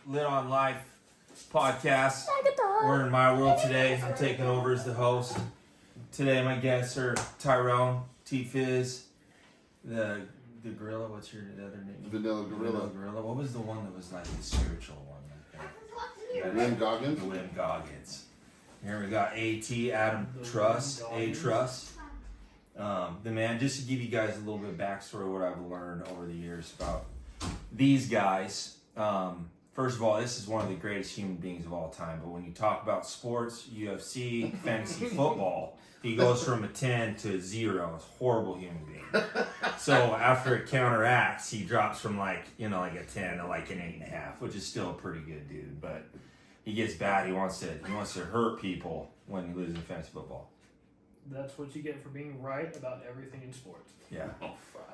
Lit on Life podcast. We're in my world today. I'm taking over as the host. Today my guests are Tyrone, T-Fizz, the gorilla. What's your other name? Vanilla Gorilla. What was the one that was like the spiritual one? Like William Goggins. William Goggins. Here we got A.T. Adam Truss. A-Truss. The man, just to give you guys a little bit of backstory of what I've learned over the years about these guys. First of all, this is one of the greatest human beings of all time. But when you talk about sports, UFC, fantasy football, he goes from a 10 to a 0. It's a horrible human being. So after it counteracts, he drops from like a 10 to like an 8.5, which is still a pretty good dude. But he gets bad. He wants to hurt people when he loses in fantasy football. That's what you get for being right about everything in sports. Yeah.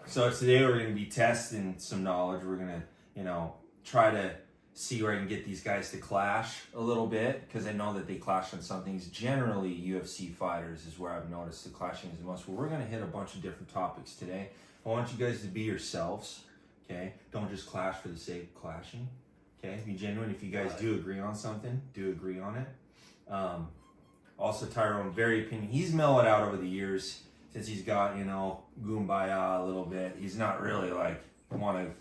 So today we're going to be testing some knowledge. We're going to, try to see where I can get these guys to clash a little bit, because I know that they clash on some things. Generally, UFC fighters is where I've noticed the clashing is the most. But we're going to hit a bunch of different topics today. I want you guys to be yourselves, okay? Don't just clash for the sake of clashing, okay? Be genuine. If you guys do agree on something, do agree on it. Also, Tyrone, very opinion. He's mellowed out over the years since he's got, Goombaya a little bit. He's not really want to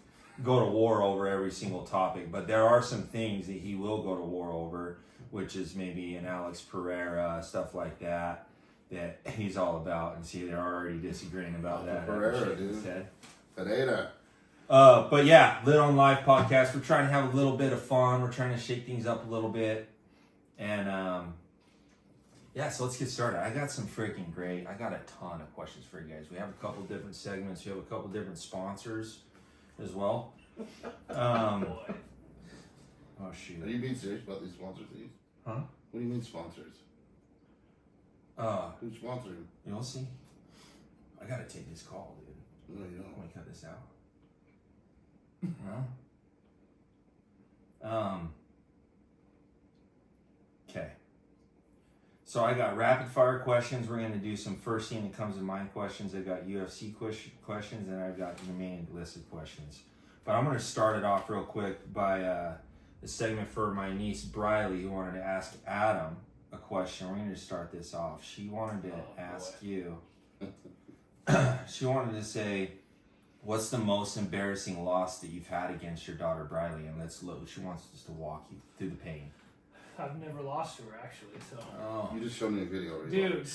go to war over every single topic, but there are some things that he will go to war over, which is maybe an Alex Pereira, stuff like that he's all about. And see, they're already disagreeing about that. Pereira, dude. Pereira. But yeah, Lit on Life podcast. We're trying to have a little bit of fun. We're trying to shake things up a little bit. And, yeah, so let's get started. I got a ton of questions for you guys. We have a couple different segments. We have a couple different sponsors as well. Oh, shoot. Are you being serious about these sponsors, these? Huh? What do you mean sponsors? Who's sponsoring? You'll see. I gotta take this call, dude. No, you don't. Can we cut this out? No? Okay. So I got rapid fire questions. We're going to do some first thing that comes to mind questions. I've got UFC questions, and I've got your main list of questions. But I'm going to start it off real quick by the segment for my niece Briley, who wanted to ask Adam a question. We're going to start this off. She wanted to ask you. She wanted to say, what's the most embarrassing loss that you've had against your daughter Briley? And she wants us to walk you through the pain. I've never lost to her, actually, so... Oh. You just showed me a video. Right? Dude,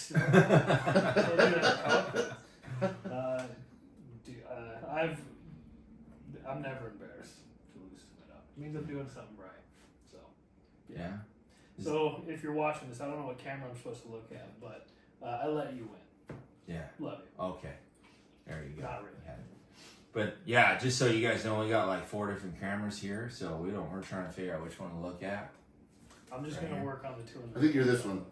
I'm never embarrassed to lose to my dog. It means I'm doing something right, so... Yeah. So, if you're watching this, I don't know what camera I'm supposed to look at, but I let you win. Yeah. Love you. Okay. There you go. Not really. Yeah. But yeah, just so you guys know, we got like 4 different cameras here, so we're trying to figure out which one to look at. I'm just going to work on the 2 and 3. I think you're this one.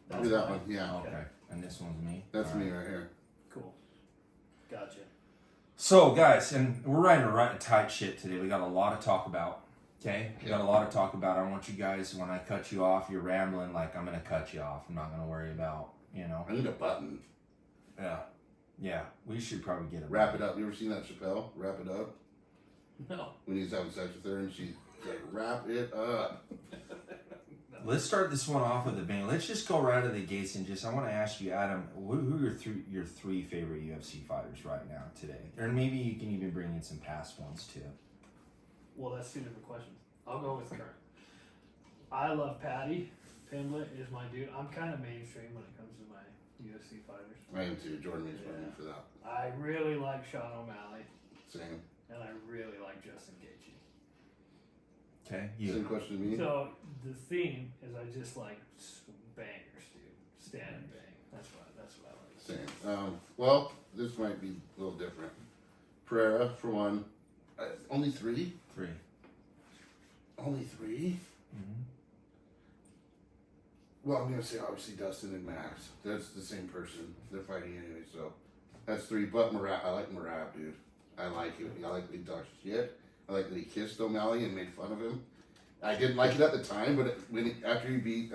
That's You're that mine. one, yeah. Okay. And this one's me. That's me right here. Cool. Gotcha. So, guys, and we're riding a tight ship today. We got a lot to talk about. Okay? We got a lot to talk about. I want you guys, when I cut you off, you're rambling like I'm going to cut you off. I'm not going to worry about, I need a button. Yeah. Yeah. We should probably get a Wrap it up. You ever seen that Chappelle? Wrap it up? No. When he's having sex with her and she's like, wrap it up. Let's start this one off with a bang. Let's just go right out of the gates and I want to ask you, Adam, who are your 3 favorite UFC fighters right now today? Or maybe you can even bring in some past ones too. Well, that's 2 different questions. I'll go with current. I love Patty. Pimblett is my dude. I'm kind of mainstream when it comes to my UFC fighters. I am too. Jordan makes fun of me for that. I really like Sean O'Malley. Same. And I really like Justin Gaethje. Okay. Same question to me. So the theme is I just like bangers, dude. Stand and bang. That's what I like. Same. Well, this might be a little different. Pereira, for one. Only 3? 3. Only 3? Mm-hmm. Well, I'm going to say obviously Dustin and Max. That's the same person. They're fighting anyway, so that's 3. But Marab, I like Marab, dude. I like him. I like that he talks shit. I like that he kissed O'Malley and made fun of him. I didn't like it at the time, but after he beat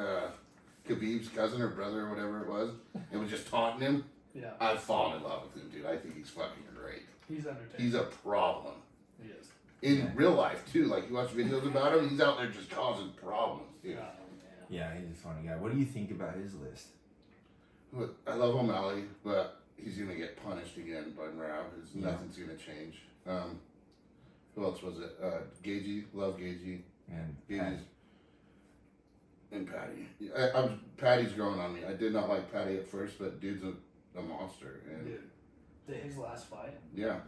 Khabib's cousin or brother or whatever it was, and was just taunting him, Yeah. I've fallen in love with him, dude. I think he's fucking great. He's entertaining. He's a problem. He is. in real life too. Like you watch videos about him, he's out there just causing problems, dude. Yeah, he's a funny guy. What do you think about his list? Look, I love O'Malley, but he's gonna get punished again by Merab. Nothing's gonna change. Who else was it? Gagey, love Gagey, And Gagey's, and Patty. Patty's growing on me. I did not like Patty at first, but dude's a monster. And Dude, his last fight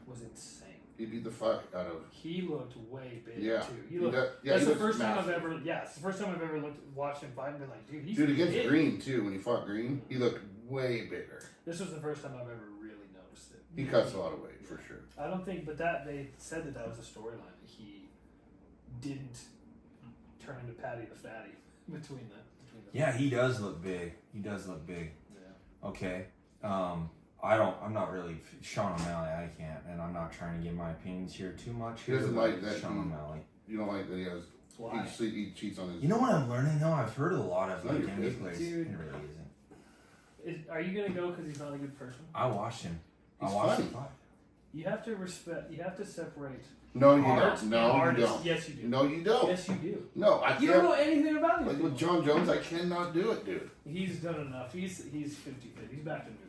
was insane. He beat the fuck out of. He looked way big Yeah. too. He looked. That's the first time I've ever. Yeah, it's the first time I've ever watched him fight and been like, dude, he's against big. Green too. When he fought Green, he looked way bigger. This was the first time I've ever really noticed it. He cuts a lot of weight for sure. I don't think, but that they said that was a storyline. He didn't turn into Patty the Fatty between the. yeah, he does look big. He does look big. Yeah. Okay. I'm not really Sean O'Malley. I can't, and I'm not trying to give my opinions here too much. He doesn't like that. Sean O'Malley. You don't like that he has. Why? He cheats on his. You know what I'm learning though? I've heard a lot of It's none of your NBA business. players. Dude. It really isn't. Are you gonna go because he's not a good person? I watched him. He's I watched funny. him fight. You have to respect. You have to separate. No, you art don't. No, and you artist. don't. Yes, you do. No, you don't. Yes, you do. No, I You don't know can't. anything about him. Like with John Jones, I cannot do it, dude. He's done enough. He's 50-50. He's back to neutral.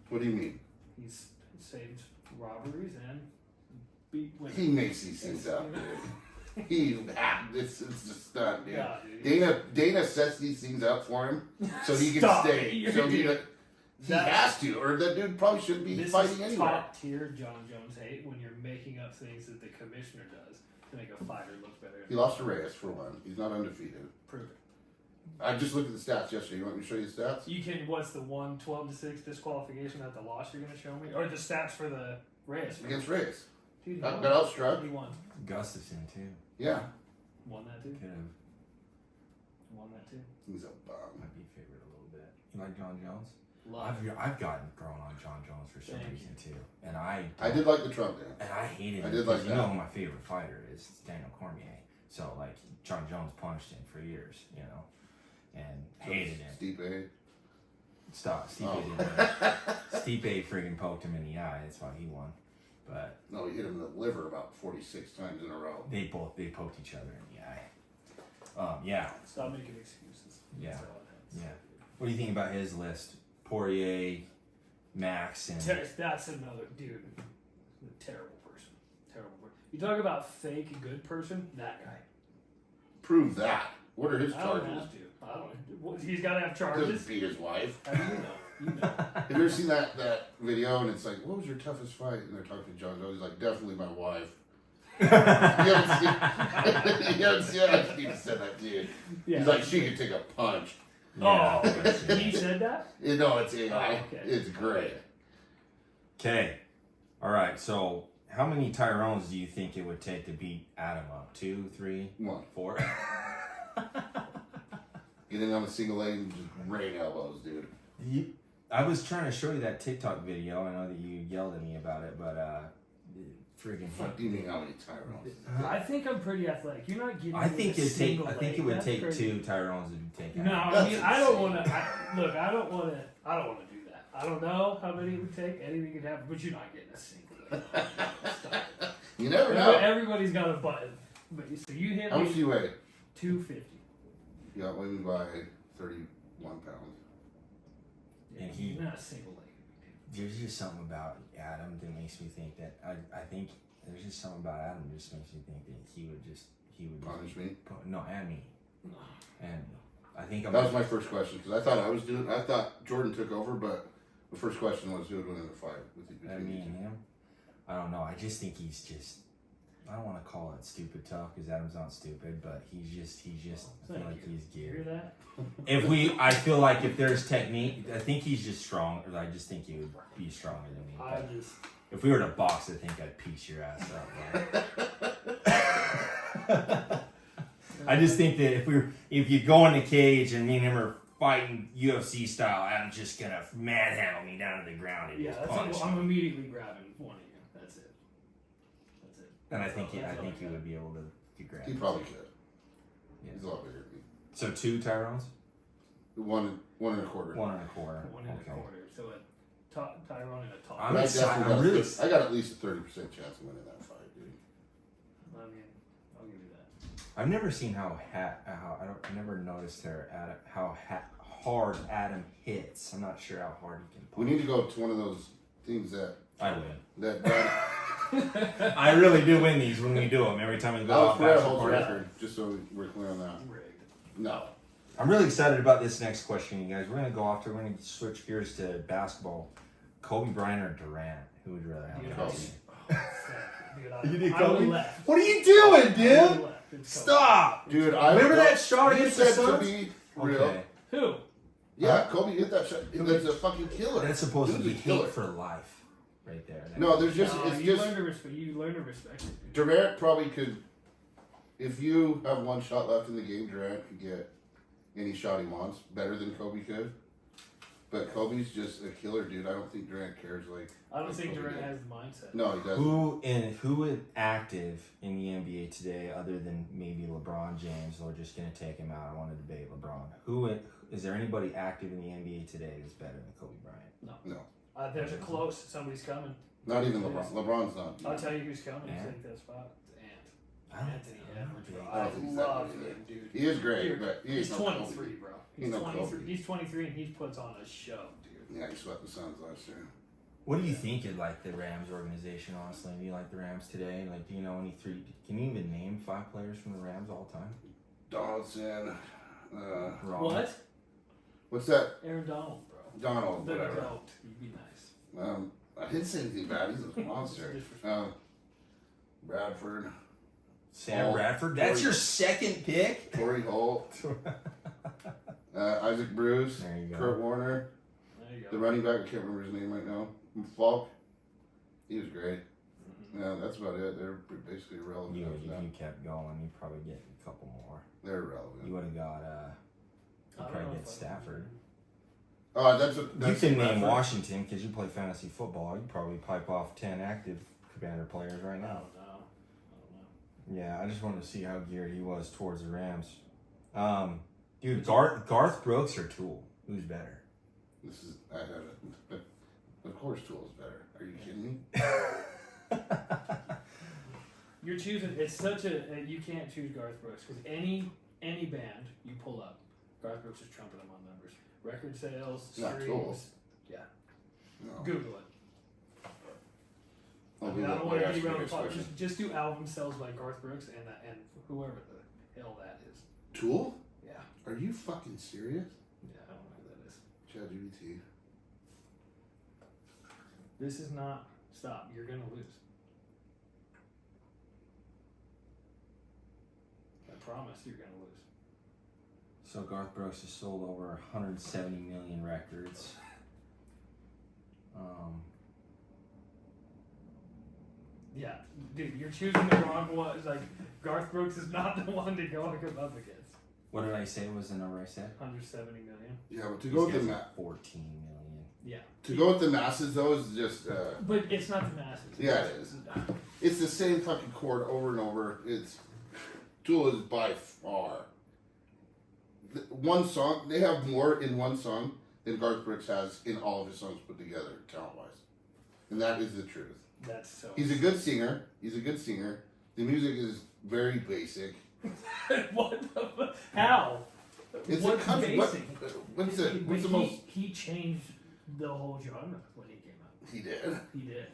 What do you mean? He's saved robberies and beat women. He makes these things up, dude. It's a stunt, dude. Yeah, dude. Dana sets these things up for him so he can Stop stay. it. So Dude. he has to, or that dude probably shouldn't be This fighting is anywhere. top tier John Jones hate when you're making up things that the commissioner does to make a fighter look better. He lost to Reyes for one. He's not undefeated. Prove it. I just looked at the stats yesterday. You want me to show you the stats? You can. What's the 12-6 disqualification at the loss you're gonna show me, or the stats for the Reyes fight? Against Reyes. Dude, he Got won. outstruck. He won. Gustafson too. Yeah. Won that too. Could have. Won that too. He's a bum. Might be favorite a little bit. You like John Jones? Love. I've gotten thrown on John Jones for some Thank reason too, and I did like the Trump dance. and I hated I him did because like you that. know who my favorite fighter is. It's Daniel Cormier. So like John Jones punched him for years, you know, and hated him. Stipe. Stop. Stipe Oh. didn't win. Stipe friggin' poked him in the eye. That's why he won. But No, he hit him in the liver about 46 times in a row. they poked each other in the eye. Yeah. Stop making excuses. Yeah. That's all it is. Yeah. What do you think about his list? Poirier, Max, and That's another dude. A terrible person. Terrible person. You talk about fake good person. That guy. Prove that. What are his I don't charges? have to. I don't. What, he's got to have Doesn't charges. beat his wife. How do you know? You know. Have you ever seen that video and it's like, what was your toughest fight? And they're talking to John Jones. He's like, definitely my wife. You haven't seen, you haven't seen I just need to send that to you. Yeah. He's like, she could take a punch. yeah. Oh, he said that. No, it's AI. Oh, okay. It's great. Okay. All right. So, how many Tyrones do you think it would take to beat Adam up? 2, 3, 1. 4? Get in on a single leg and just rain elbows, dude. I was trying to show you that TikTok video. I know that you yelled at me about it, but friggin' Fuck, do you mean how many Tyrones? I think I'm pretty athletic. You're not getting. I think it it would take 2 Tyrones to take No, Adam. I mean I don't want insane. to. Look, I don't want to. I don't want to do that. I don't know how many it would take. Anything could happen, but you're not getting a single. Stop. You never know. Everybody's got a button. But so you hit How much do me you weigh? 250. You outweigh me by 31 pounds. And he- You're not a single leg. There's just something about Adam that makes me think that I think there's just something about Adam that just makes me think that he would just Punish me? no, and me. And I think I'm That was my first question because I thought Jordan took over, but the first question was who would win in the fight with you between me you two. and him. I don't know. I just think he's just. I don't want to call it stupid tough because Adam's not stupid, but he's just. I feel like he's You hear geared. that? I feel like if there's technique, I think he's just strong. I just think he would be stronger than me. I But just. if we were to box, I think I'd piece your ass up. I just think that if you go in the cage and me and him are fighting UFC style, Adam's just gonna manhandle me down to the ground and Yeah, just punch I'm me. immediately grabbing one of you. That's it. That's it. And I think That's all I he got. would be able to grab. He it. probably could. Yeah. He's a lot bigger than me. So 2 Tyrones? 1 and a quarter. 1 and a quarter. One and a quarter. So a Tyrone and a top. I'm But excited. I'm really. I got at least a 30% chance of winning that fight, dude. I mean, I'll give you that. I've never seen how I never noticed how hard Adam hits. I'm not sure how hard he can. We need to go to one of those things that I win. that I really do win these when we do them. Every time we go Alex off Pereira actual holds the court. record. Just so we're clear on that. Rigged. No. I'm really excited about this next question, you guys. We're gonna go off to. We're gonna switch gears to basketball. Kobe Bryant or Durant? Who would you rather have? You on know, the team? Dude, You did I Kobe? would've left. What are you doing, I would've dude? left. It's Kobe. Stop, Dude, Remember that shot you against the said to Suns? be real. Okay. Who? Yeah, Kobe hit that shot. That's a fucking killer. That's supposed to Dude's be a killer. hate for life, right there. No, there's just No, it's you just learn to respect. You learn to respect it. Durant probably could. If you have one shot left in the game, Durant could get any shot he wants better than Kobe could. But Kobe's just a killer, dude. I don't think Durant cares like. I don't like think Kobe Durant did. has the mindset. No, he doesn't. Who active in the NBA today, other than maybe LeBron James? We're just gonna take him out. I want to debate LeBron. Who is there anybody active in the NBA today that's better than Kobe Bryant? No, There's a close. Somebody's coming. not even LeBron. LeBron's not. I'll tell you who's coming. Yeah. To take that spot. It's Ant. I don't Anthony I don't Edwards, bro. think- I don't think he's that love good either. him, dude. He is great, Here, but he's no 23, Kobe. bro. He's He's no 23. Kobe. He's 23 and he puts on a show, dude. Yeah, he swept the Suns last year. What do you think of like the Rams organization? Honestly, do you like the Rams today? Like, do you know any three? Can you even name 5 players from the Rams all time? Donaldson. Wrong. What? What's that? Aaron Donald, bro. Donald, The whatever. goat. You'd be nice. I didn't say anything bad. He's a monster. Disrespect. Bradford. Sam Holt. Bradford. That's Torrey- your second pick. Torrey Holt. Isaac Bruce. There you go. Kurt Warner. There you go. The running back, I can't remember his name right now. Falk. He was great. Mhm. Yeah, that's about it. They're basically irrelevant. You, after if that. you kept going, you'd probably get a couple more. They're irrelevant. You would have got I you'd don't probably know get if I- Stafford. That's You that's can name Bradford. Washington because you play fantasy football. You probably pipe off 10 active Commander players right I now. don't know. Yeah, I just wanted to see how geared he was towards the Rams. Dude, Garth Brooks or Tool? Who's better? This is I have it. Of course, Tool's better. Are you kidding me? You're choosing. It's such a you can't choose Garth Brooks because any band you pull up, Garth Brooks is trumping them on numbers, record sales, Not Tool. streams. Yeah, No. Google it. I'll I do mean, I that don't when want I to ask be you around next the question. just do album sales by Garth Brooks and whoever the hell that is. Tool? Yeah, Are you fucking serious? yeah, I don't know who that is. ChatGPT. This is not. Stop. You're gonna lose. I promise you're gonna lose. So Garth Brooks has sold over 170 million records. Yeah, dude, you're choosing the wrong one. It's like Garth Brooks is not the one to go up against. What did I say was the number I said? 170 million. Yeah, but to go with the These guys are 14 million. Yeah, to go with the masses though is just but it's not the masses. Yeah, it is. It's the same fucking chord over and over. It's Tool is by far one song. They have more in one song than Garth Brooks has in all of his songs put together, talent wise, and that is the truth. That's so. He's a good singer. The music is very basic. What the fuck? How? It's What's a country. What's basic? the But what's the most he changed the whole genre when he came out. he did? He did.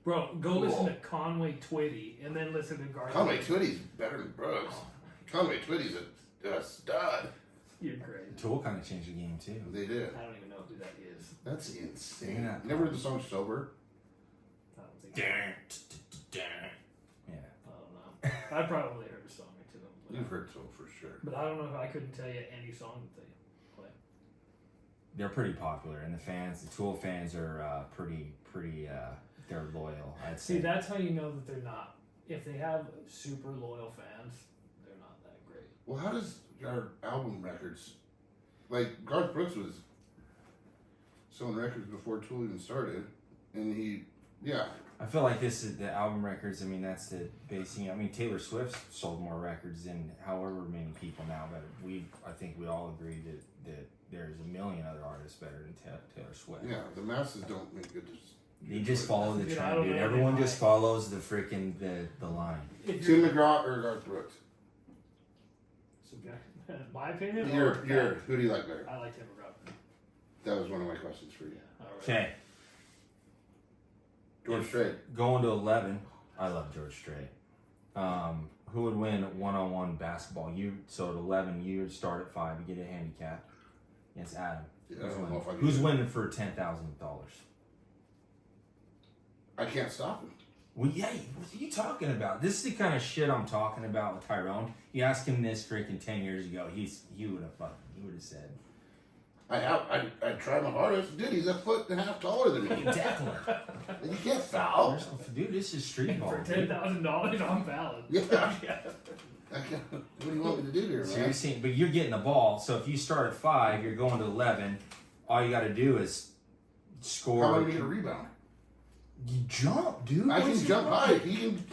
Bro, go listen to Conway Twitty and then listen to Garth. Conway Brooks. Twitty's better than Brooks. Conway Twitty's a stud. You're crazy. Tool kind of changed the game too. They did. I don't even know who that is. That's insane. Yeah. You never heard the song Sober? I don't think. Yeah. I don't know. I probably heard a song or two. But, You've heard Soul for sure. but I don't know if I couldn't tell you any song that they play. They're pretty popular, and the Tool fans are pretty. They're loyal. I'd say. See, that's how you know that they're not. If they have super loyal fans, they're not that great. Well, how does our album records, like Garth Brooks was selling records before Tool even started, and I feel like this is the album records. I mean, that's the basing. I mean, Taylor Swift sold more records than however many people now, but I think we all agree that there's a million other artists better than Taylor Swift. the masses don't make good They just follow the Dude, I trend, don't dude. know, Everyone they just might. follows the freaking the line. If Tim you're McGraw or Garth Brooks? subjective, my opinion. You're, or who do you like better? I like Tim McGraw. That was one of my questions for you. All right. Okay, George Strait. going to 11. I love George Strait. Who would win one-on-one basketball? So at 11, you would start at 5. You get a handicap against Adam. Yeah, I don't know if I can Who's do it. winning for $10,000? I can't stop him. Well, yeah, what are you talking about? This is the kind of shit I'm talking about with Tyrone. You asked him this freaking 10 years ago. He would have said. I tried my hardest. Dude, he's 1.5 feet taller than me. Exactly. You can't foul. Dude, this is street ball. For $10,000, I'm valid. Yeah. I can't, what do you want me to do here, man? Seriously, but you're getting the ball. So if you start at 5, you're going to 11. All you got to do is score. How am I going to get a rebound? You jump, dude. I can jump high. He can.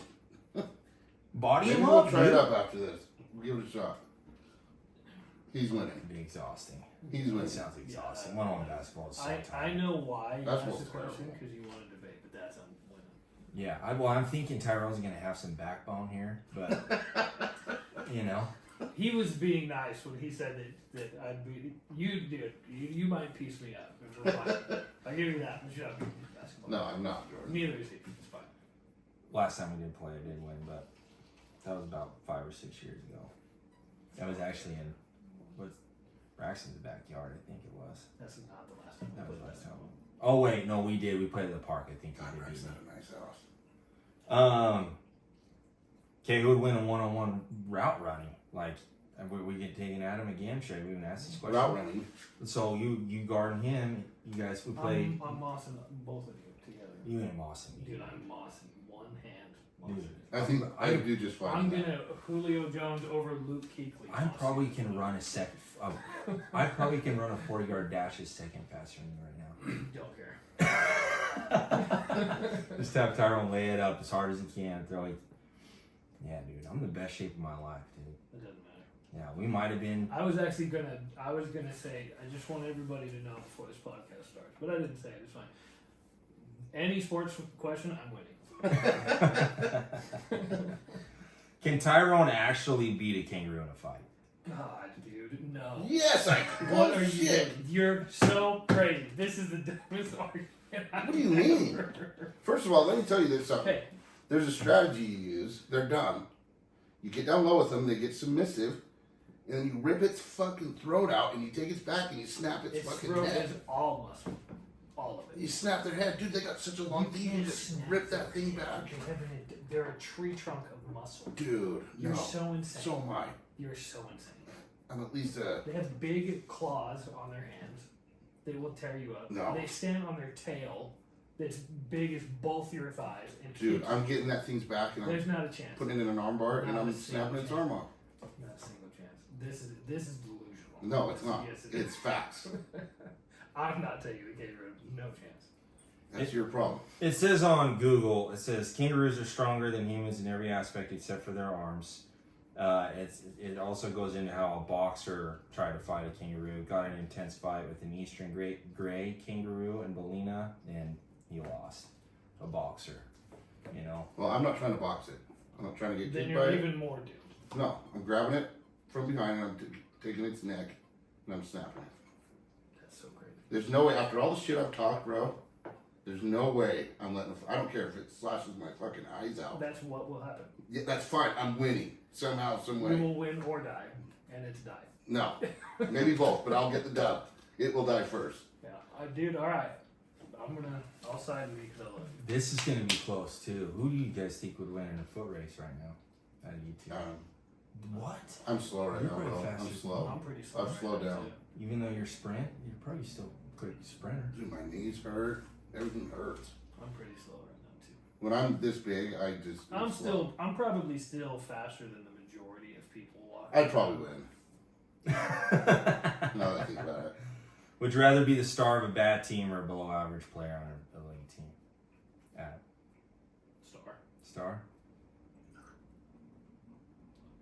Body Maybe him we'll up, try dude. it up after this. Give it a shot. He's winning. It'd be exhausting. He's It winning. sounds exhausting. One-on-one basketball is so I tiring. know why you That's asked what's this question terrible. because you want to debate, but that's I'm winning. Yeah, I'm thinking Tyrone's going to have some backbone here, but, you know. He was being nice when he said that I'd be. You did. You might piece me up. If we're fine. I give you that. But you're not basketball. No, I'm not, Jordan. Neither is he. It's fine. Last time we did play, I did win, but that was about 5 or 6 years ago. That was actually in Braxton's backyard, I think it was. That's not the last time. That was last time. Oh wait, no, we did. We played at the park. I think God, we Bryce did. had a nice house. Okay, who would win a one-on-one route running? Like, we get taken at him again? Should I even ask this question? Route running. So you guarding him. You guys would play. I'm mossing both of you together. You ain't mossing me. Dude, I'm mossing one hand. Dude, I think I do just fine. I'm gonna Julio Jones over Luke Kuechly. I probably can run a second. I probably can run a 40-yard dash a second faster than you Don't care. right now. Just have Tyrone lay it up as hard as he can. Throw it. Yeah, dude, I'm in the best shape of my life, dude. It doesn't matter. Yeah, we might have been. I was gonna say, I just want everybody to know before this podcast starts, but I didn't say it. It's fine. Any sports question, I'm winning. Can Tyrone actually beat a kangaroo in a fight? God, dude, no. Yes, I. What are you shit. doing? You're so crazy. This is the dumbest argument. What do you mean? First of all, let me tell you this something. Hey, There's a strategy you use. They're dumb. You get down low with them, they get submissive, and then you rip its fucking throat out, and you take its back, and you snap its its fucking throat head. is all muscle. All of it. You snap their head. Dude, they got such a long teeth, you just rip that thing back. They're a tree trunk of muscle. Dude, You're no. so insane. So am I. You're so insane. I'm at least They have big claws on their hands. They will tear you up. No. They stand on their tail that's big as both your thighs. And Dude, keep- I'm getting that thing's back, and I'm there's not a chance. putting it in an arm bar, and Not I'm a snapping single its chance. arm off. Not a single chance. This is delusional. No, it's not. Yes, it It's is. facts. I'm not taking the kangaroo. No chance. That's your problem. It says on Google, it says kangaroos are stronger than humans in every aspect except for their arms. It also goes into how a boxer tried to fight a kangaroo, got in an intense fight with an eastern gray kangaroo in Ballina, and he lost. A boxer, you know. Well, I'm not trying to box it. I'm not trying to get Then kicked by you're it. even more doomed. No, I'm grabbing it from behind, and I'm taking its neck, and I'm snapping it. That's so crazy. There's no way, after all the shit I've talked, bro, there's no way I'm letting I don't care if it slashes my fucking eyes out. That's what will happen. Yeah, that's fine. I'm winning. Somehow, some You way. will win or die, and it's die. No. Maybe both, but I'll get the dub. It will die first. Yeah, dude. All right, I'll side with you because I love you. This is going to be close too. Who do you guys think would win in a foot race right now? Out of you two. What? I'm slow right You're now, pretty bro. fast. I'm slow. I'm pretty slow. I've right slowed now, down. too. Even though you're sprint, you're probably still a quick sprinter. Dude, my knees hurt. Everything hurts. I'm pretty slow right now too. When I'm this big, I just. I'm probably still faster than the majority of people walking. I'd probably win. Now that I think about it. Would you rather be the star of a bad team or a below average player on a elite team? Star?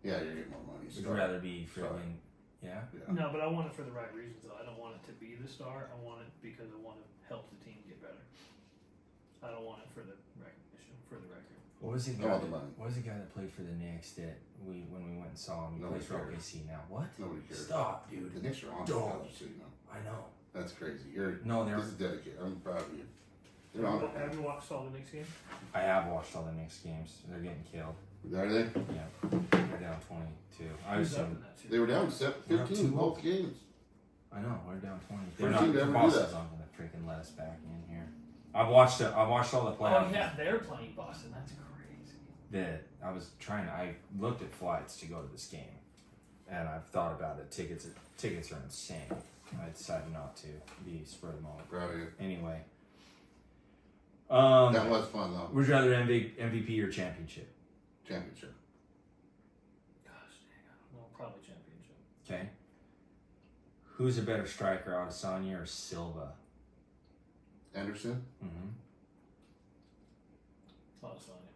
Yeah, you're getting more money. Would you rather be friggin', yeah? Yeah. No, but I want it for the right reasons though. I don't want it to be the star. I want it because I want to help the team get better. I don't want it for the recognition, for the record. What was the I guy? want the money. What was the guy that played for the Knicks that when we went and saw him? He Nobody plays for cares. OKC now. What? Nobody cares. Stop, dude. The Knicks are on. Don't. So you know. I know. That's crazy. You're No, they're. This is dedicated. I'm proud of you. They're on. Have you watched all the Knicks games? I have watched all the Knicks games. They're getting killed. Are they? Yeah, they're down 22. I was. Who's up in that They too? were down We're up 15 2-0. both games. I know we're down 20. They They're seem not. to ever do Boston's that. not gonna freaking let us back in here. I've watched it. I watched all the playoffs. Oh yeah, they're playing Boston. That's crazy. That I was trying. I looked at flights to go to this game, and I've thought about it. Tickets are insane. I decided not to be spur of the moment. Proud of you. Anyway, That was fun though. would you rather MVP or championship? Championship. Gosh dang, I don't know. Probably championship. Okay. Who's a better striker, Adesanya or Silva? Anderson. Mm-hmm. Adesanya.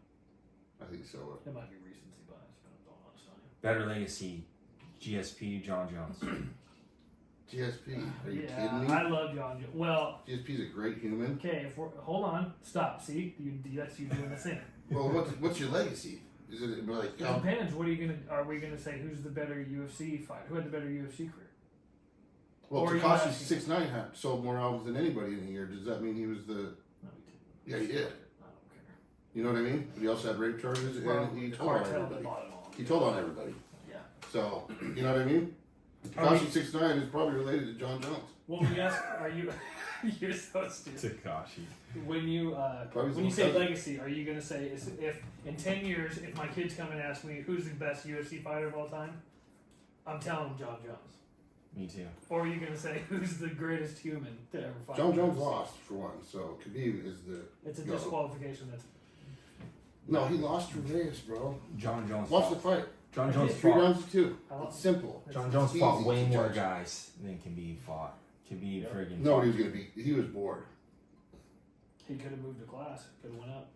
I think so. It might be recency bias, but I'm going Adesanya. Better legacy, GSP, John Jones. GSP. Are you Yeah, kidding me? I love John. Well, GSP's a great human. okay, if we're hold on, stop. See, that's you doing the thing. Well, what's your legacy? Is it like It depends. What are you gonna? Are we gonna say who's the better UFC fighter? Who had the better UFC career? Well, Or you Tekashi asking- 6ix9ine sold more albums than anybody in a year. Does that mean he was the? No, he didn't. Yeah, he did. I don't care. You know what I mean? But he also had rape charges, Well, and he the told on cartel that everybody. bought him all. He told on everybody. Yeah. So you know what I mean? Tekashi 6ix9ine is probably related to John Jones. Well, when you ask, are you? You're so stupid. Takashi. When you Probably when you some say cousin. legacy, are you gonna say if in 10 years if my kids come and ask me who's the best UFC fighter of all time, I'm telling them John Jones. Me too. Or are you gonna say who's the greatest human to ever fight? John in Jones UFC? lost for one, so Khabib is the. It's a No. disqualification. That's No, he lost to Reyes, bro. John Jones. Watch the fought. fight. John Jones 3 fought. rounds to 2. I love- It's simple. John Jones It's fought easy way to more judge. guys than Khabib fought. Khabib friggin' No, fought. he was gonna be. He was bored. he could have moved a class. Could have went up.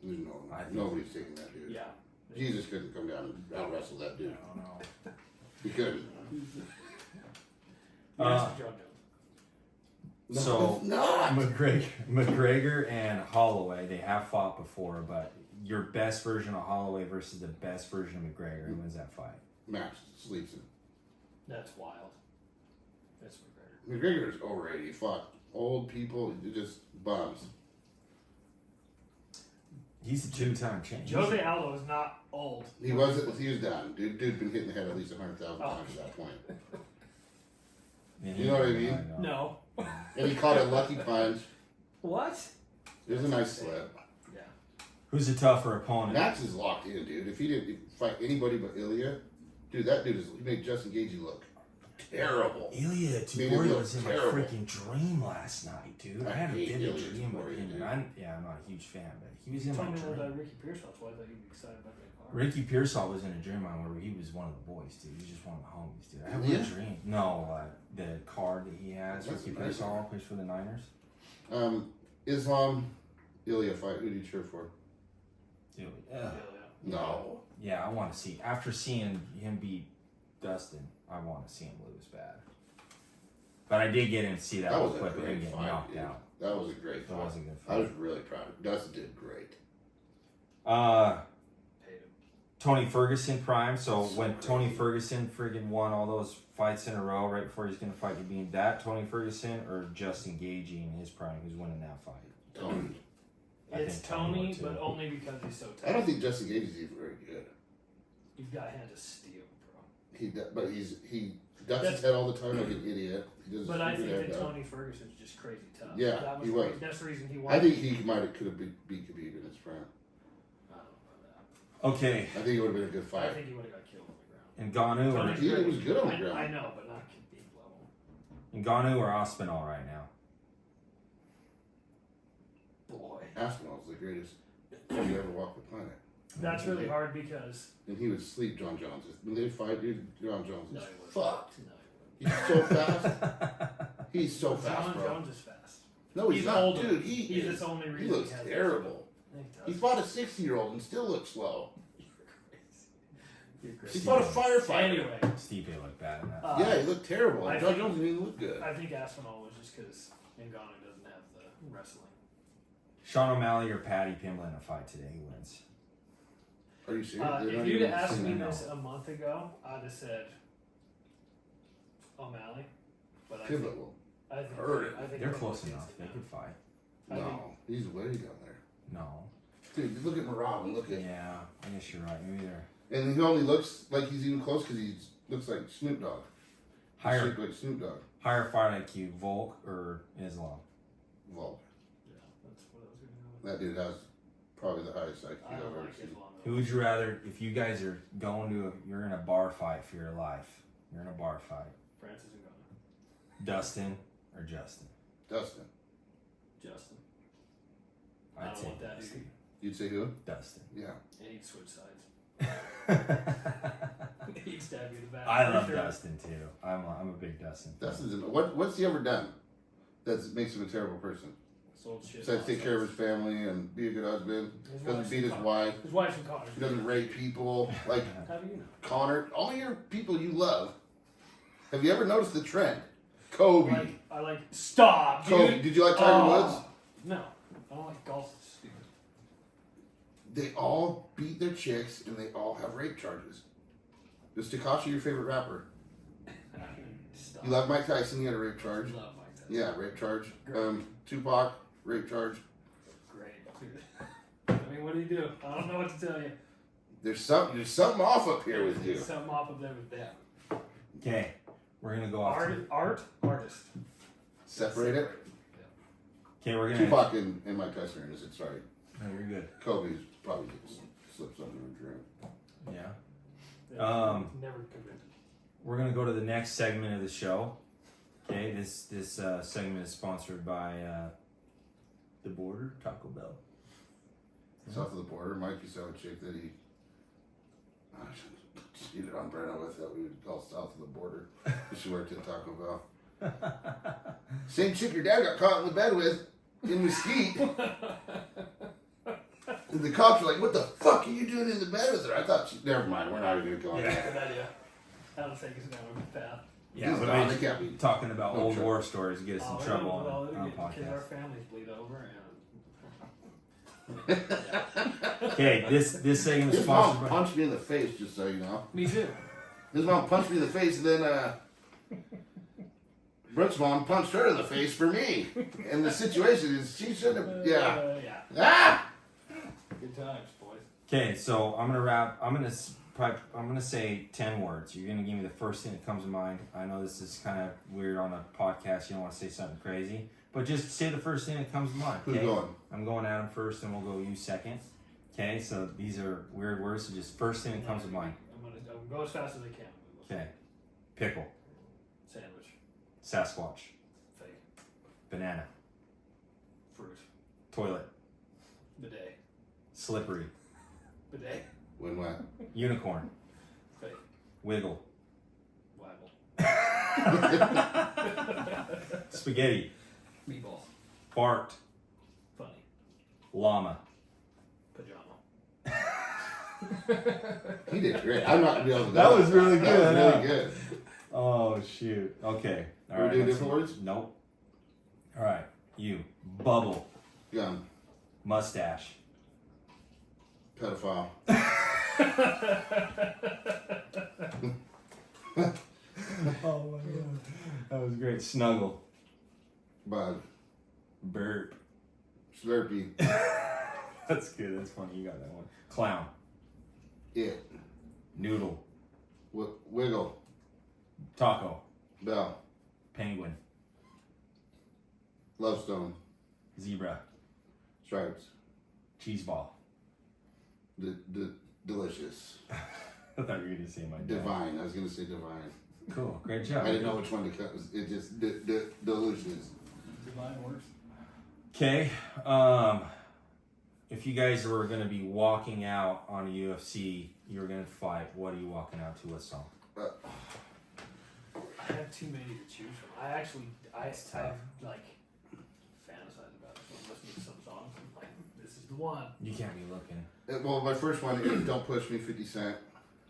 There's I think- nobody's taking that dude. Yeah. Jesus couldn't come down and out wrestle that I dude. don't know. He couldn't. Yes, John Jones. No, So- it's not. McGregor and Holloway, they have fought before, but your best version of Holloway versus the best version of McGregor, who wins that fight? Max sleeps him. That's wild. That's McGregor. McGregor's overrated. He fought old people, just bums. He's a two-time champion. Jose Aldo is not old. He was down. Dude been hitting the head at least 100,000 Oh. times at that point. And You know what I mean? No. And he caught a lucky punch. What? It was a nice slip. Yeah. Who's a tougher opponent? Max is locked in, dude. If he didn't fight anybody but Ilya, dude, that dude he made Justin Gagey look terrible. Ilya Made him Topuria look was in my terrible. freaking dream last night, dude. I I had a hate vivid Ilya dream with Topuria, him. dude. And I'm not a huge fan, but he was in Tell my me about dream. Ricky Pearsall, so I thought you'd be excited about that car. Ricky Pearsall was in a dream on where he was one of the boys, dude. He was just one of the homies, dude. I had Yeah? a dream. No, the card that he has, That's Ricky nice. Pearsall plays for the Niners. Islam, Ilya fight. Who do you cheer for? Dude, Yeah, No. yeah, I want to see. After seeing him beat Dustin, I want to see him lose bad. But I did get in to see that, That little was a clip of him great getting fight, knocked dude. out. That was a great That fight. was a good I fight. was really proud of him. Dustin did great. Hate him. Tony Ferguson prime. So So when Tony crazy. Ferguson friggin' won all those fights in a row right before he's gonna fight, you mean that Tony Ferguson or Justin Gagey in his prime, who's winning that fight? Tony. I It's think Tony Tony, would, too. but only because he's so tough. I don't think Justin Gage is even very good. He's got hands of steel, bro. But he ducks his head all the time like an idiot. He does But I think stupid that head down. Tony Ferguson's just crazy tough. Yeah, that was he was. That's the reason he won. I think he could have beat Khabib in his prime. I don't know about Okay, I think it would have been a good that. I fight. think he would have got killed on the ground. Ngannou or Tony's He great. was good on the I ground. know, but not Khabib level. Ngannou or Aspinall right now? Boy, Aspinall's the greatest man to ever walk the planet. that's really hard because And he would sleep John Jones. When they fight, dude, John Jones no, is he wouldn't. fucked. No, he He's so fast. He's so wouldn't. fast, John bro. Jones is fast. No, he's not, older. dude. He's the only reason He looks has terrible. This. He fought a 60-year-old and still looks slow. You're He crazy. fought a firefighter. Anyway, Steve looked bad in that. Yeah, he looked terrible. I And John think- Jones didn't even look good. I think Aspinall was just because Ngannou doesn't have the wrestling. Sean O'Malley or Patty Pimblett in a fight today? Who wins? Are you serious? They're If not you'd even asked me singing. this a month ago, I'd have said O'Malley. But I Pimblett think, will. I think, Hurt it. I think They're Pimblett close gets enough. it They done. could fight. I think- No, he's way down there. No. Dude, look at Marab and look at, Yeah, I guess you're right. Maybe they're and he only looks like he's even close because he looks like Snoop Dogg. He's higher shaped like Snoop Dogg. higher fight IQ, Volk or Islam. Volk. Yeah, that's what I was going to go with. That dude has probably the highest IQ I I've don't ever like seen. Islam. Who would you rather? If you guys are going to, you're in a bar fight for your life. You're in a bar fight. Francis Ngannou. Dustin or Justin? Dustin. Justin. I I'd don't say want that Dustin. You'd say who? Dustin. Yeah. And he'd switch sides. He'd stab you in the back. I for love sure. Dustin too. I'm a big Dustin fan. Dustin's what's he ever done that makes him a terrible person? Sold shit. Besides take care of his family and be a good husband. Doesn't beat his wife. His wife's in college. He doesn't rape people. Like How do you know? Connor, all your people you love. Have you ever noticed the trend? Kobe. I like. Stop, dude. Kobe. Did you like Tiger Woods? No, I don't like golf. It's stupid. They all beat their chicks and they all have rape charges. Is Tekashi your favorite rapper? Stop. You love Mike Tyson, he had a rape charge. Love Mike Tyson. Yeah, rape charge. Great. Tupac, rape charge. Great, dude. I mean, what do you do? I don't know what to tell you. There's something off up here with you. There's something off of there with them. Okay, we're gonna go off. Artist. Separate it. Okay, we're gonna. Tupac and Mike Tyson are innocent, sorry. No, you're good. Kobe's probably just slipped something in a drink. Yeah. Never convicted. We're gonna go to the next segment of the show. Okay, this segment is sponsored by the Border Taco Bell. South of the border, Mike used to have a chick that he cheated on Brenna with that we would call south of the border. She worked at Taco Bell. Same chick your dad got caught in the bed with in Mesquite. And the cops were like, "What the fuck are you doing in the bed with her?" I thought, never mind, we're not even going to go on Yeah. that. Good idea. That'll take us down a path. Yeah, He's but gone, I they can't be. talking about No old trouble. war stories to get us in trouble on a Because our podcast. families bleed over Okay, this segment is His mom sponsored by. punched me in the face, just so you know. Me too. His mom punched me in the face, and then Brooke's mom punched her in the face for me. And the situation is, she shouldn't have. Yeah. Yeah. Ah! Good times, boys. Okay, so I'm gonna say 10 words. You're gonna give me the first thing that comes to mind. I know this is kind of weird on a podcast. You don't want to say something crazy, but just say the first thing that comes to mind. Who's Okay? going? I'm going Adam first, and we'll go you second. Okay, so these are weird words. So just first thing that comes to mind. I'm gonna go as fast as I can. Okay, pickle, Sandwich. Sasquatch, Fake. banana, Fruit. toilet, Bidet. slippery, Bidet. When what? unicorn, Fake. wiggle, Waggle. spaghetti, Meatball. barked, Funny. llama. Pajama. He did great. I'm not gonna be able to do That was really That good, was huh? really good. Oh shoot. Okay. All Are we right. doing let's different see. words? Nope. All right. You bubble, Gum. mustache, Pedophile. Oh my god. That was great. Snuggle, Bug. burp. Slurpee. That's good. That's funny. You got that one. Clown, It. noodle, Wiggle. taco, Bell. penguin, Lovestone. zebra, Stripes. cheese ball. Delicious. I thought you were gonna say my dad. Divine. I was gonna say divine. Cool. Great job. I didn't know which one to cut. It just delicious. Divine works. Okay. If you guys were going to be walking out on a UFC, you were going to fight, what are you walking out to? What song? I have too many to choose from. I have like fantasize about it. So I'm listening to some songs. I'm like, this is the one. You can't be looking. Well, my first one is "Don't Push Me" 50 Cent,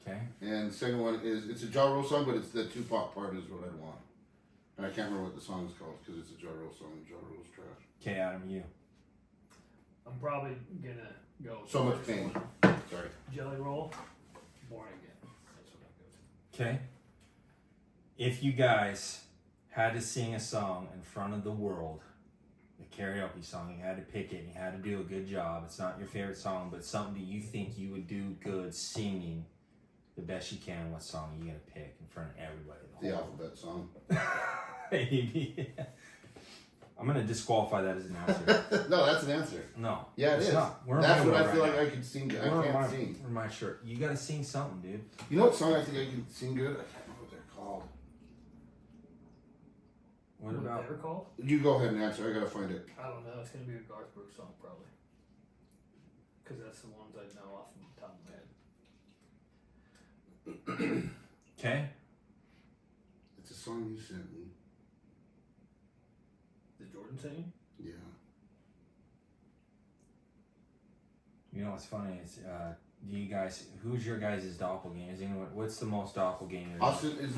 Okay. and the second one is it's a Ja Rule song, but it's the Tupac part is what I want. And I can't remember what the song is called because it's a Ja Rule song. Ja Rule's trash. Okay, Adam, you. I'm probably gonna go. with So the Much first Pain. one. Sorry. Jelly Roll, Born Again. That's what I go to. Okay. If you guys had to sing a song in front of the world, a karaoke song, you had to pick it and you had to do a good job. It's not your favorite song, but something that you think you would do good singing the best you can. What song are you gonna pick in front of everybody? The alphabet song. I'm gonna disqualify that as an answer. No, that's an answer. No. Yeah, it it's is. Not. We're in That's my what I world feel right like now. I could sing. I We're in can't my- sing. we're in my shirt. You gotta sing something, dude. You know what song I think I can sing good? I can't remember what they're called. What about? They're called? You go ahead and answer. I gotta find it. I don't know. It's gonna be a Garth Brooks song probably. Because that's the ones I know off the top of my head. Okay. It's a song you sent me. The Jordan singing? Yeah. You know what's funny is, do you guys? Who's your guys' doppelganger? Is anyone? What's the most doppelganger? Austin. His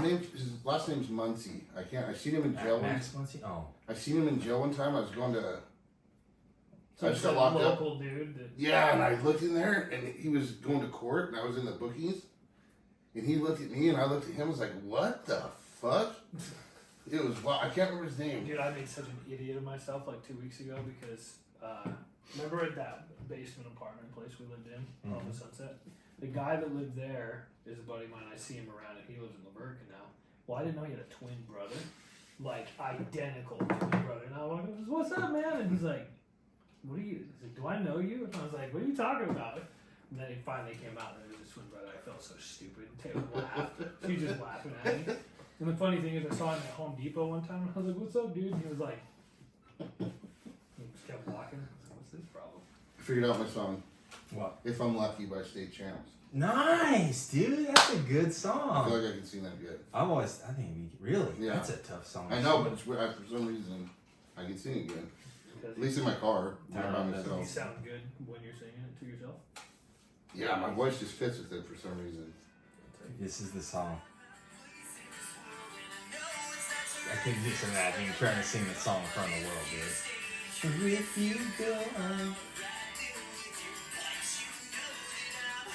last name's Muncie. I can't. I seen him in jail. Max Muncy? Oh. I seen him in jail one time. I was going to. So I it's just got that locked up. local dude that. Yeah, and I looked in there, and he was going to court, and I was in the bookies, and he looked at me, and I looked at him. I was like, "What the fuck?" It was. Well, I can't remember his name. Dude, I made such an idiot of myself like 2 weeks ago because remember at that basement apartment place we lived in on the Sunset? The guy that lived there is a buddy of mine. I see him around, and he lives in Laverne now. Well, I didn't know he had a twin brother, like identical twin brother. And I was like, "What's up, man?" And he's like, "What are you?" He's like, "Do I know you?" And I was like, "What are you talking about?" And then he finally came out, and it was his twin brother. I felt so stupid. Taylor laughed. She was just laughing at me. And the funny thing is, I saw him at Home Depot one time, and I was like, "What's up, dude?" And he was like, he just kept walking. I was like, "What's his problem?" I figured out my song. What? "If I'm Lucky" by State Champs. Nice, dude. That's a good I song. feel like I can sing that good. I think really. Yeah. That's a tough song. I know, but it's weird. For some reason, I can sing it good. At least in my car, when I'm by You myself. sound good when you're singing it to yourself. Yeah, my voice just fits with it for some reason. This is the song. I can just imagine you trying to sing the song in front of the world, dude. If you go on.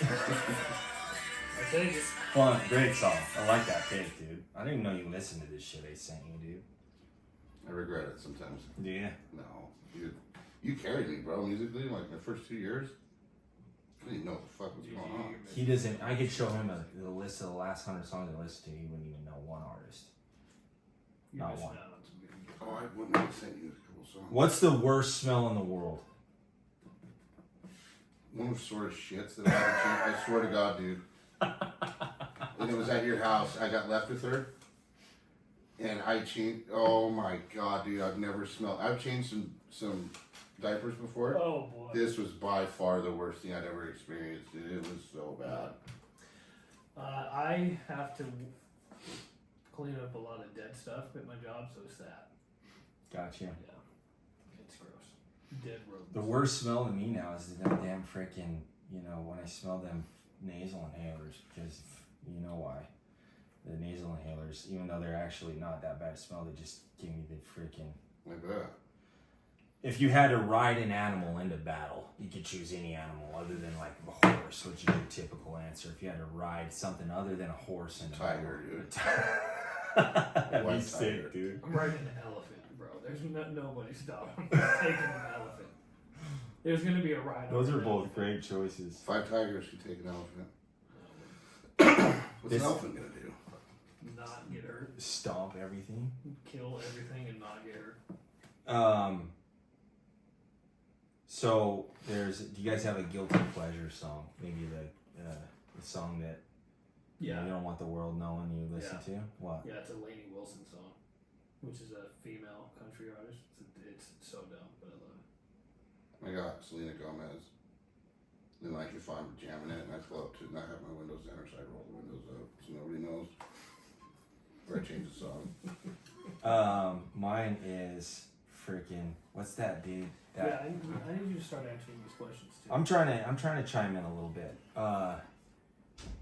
I take it. Fun, great song. I like that pick, dude. I didn't even know you listened to this shit they sent you, dude. I regret it sometimes. Yeah. No, you carried me, bro. Musically, like my first 2 years, I didn't know what the fuck was going on. He doesn't. I could show him a list of the last 100 songs I listened to. He wouldn't even know one artist. You're Not missing one. out on some good music. Oh, I wouldn't have sent you a couple songs. What's the worst smell in the world? One of the sort of shits that I had to change. I swear to God, dude. And it was at your house. I got left with her. And I changed. Oh my God, dude. I've never smelled. I've changed some diapers before. Oh boy. This was by far the worst thing I'd ever experienced, dude. It was so bad. I have to clean up a lot of dead stuff at my job, so it's that. Gotcha. Yeah, it's gross. Dead rodents. The worst smell to me now is them damn freaking, when I smell them nasal inhalers, because you know why. The nasal inhalers, even though they're actually not that bad of smell, they just give me the freaking. I bet. If you had to ride an animal into battle, you could choose any animal other than like a horse, which is your typical answer. If you had to ride something other than a horse into Tiger, battle. That'd be White sick, tiger. dude. I'm riding an elephant, bro. There's nobody stopping. Taking an elephant. There's gonna be a ride. Those over are an both elephant. great choices. 5 tigers could take an elephant. What's This- an elephant gonna do? Not get hurt. Stomp everything. Kill everything and not get hurt. So do you guys have a guilty pleasure song? Maybe the song that you don't want the world knowing you listen to? What? Yeah, it's a Lainey Wilson song, which is a female country artist. It's so dumb, but I love it. I got Selena Gomez. Then like if I'm jamming it and I pull up to not have my windows down or so I roll the windows up so nobody knows. Or I change the song. Mine is freaking. What's that, dude? Yeah, I need you to start answering these questions too. I'm trying to chime in a little bit.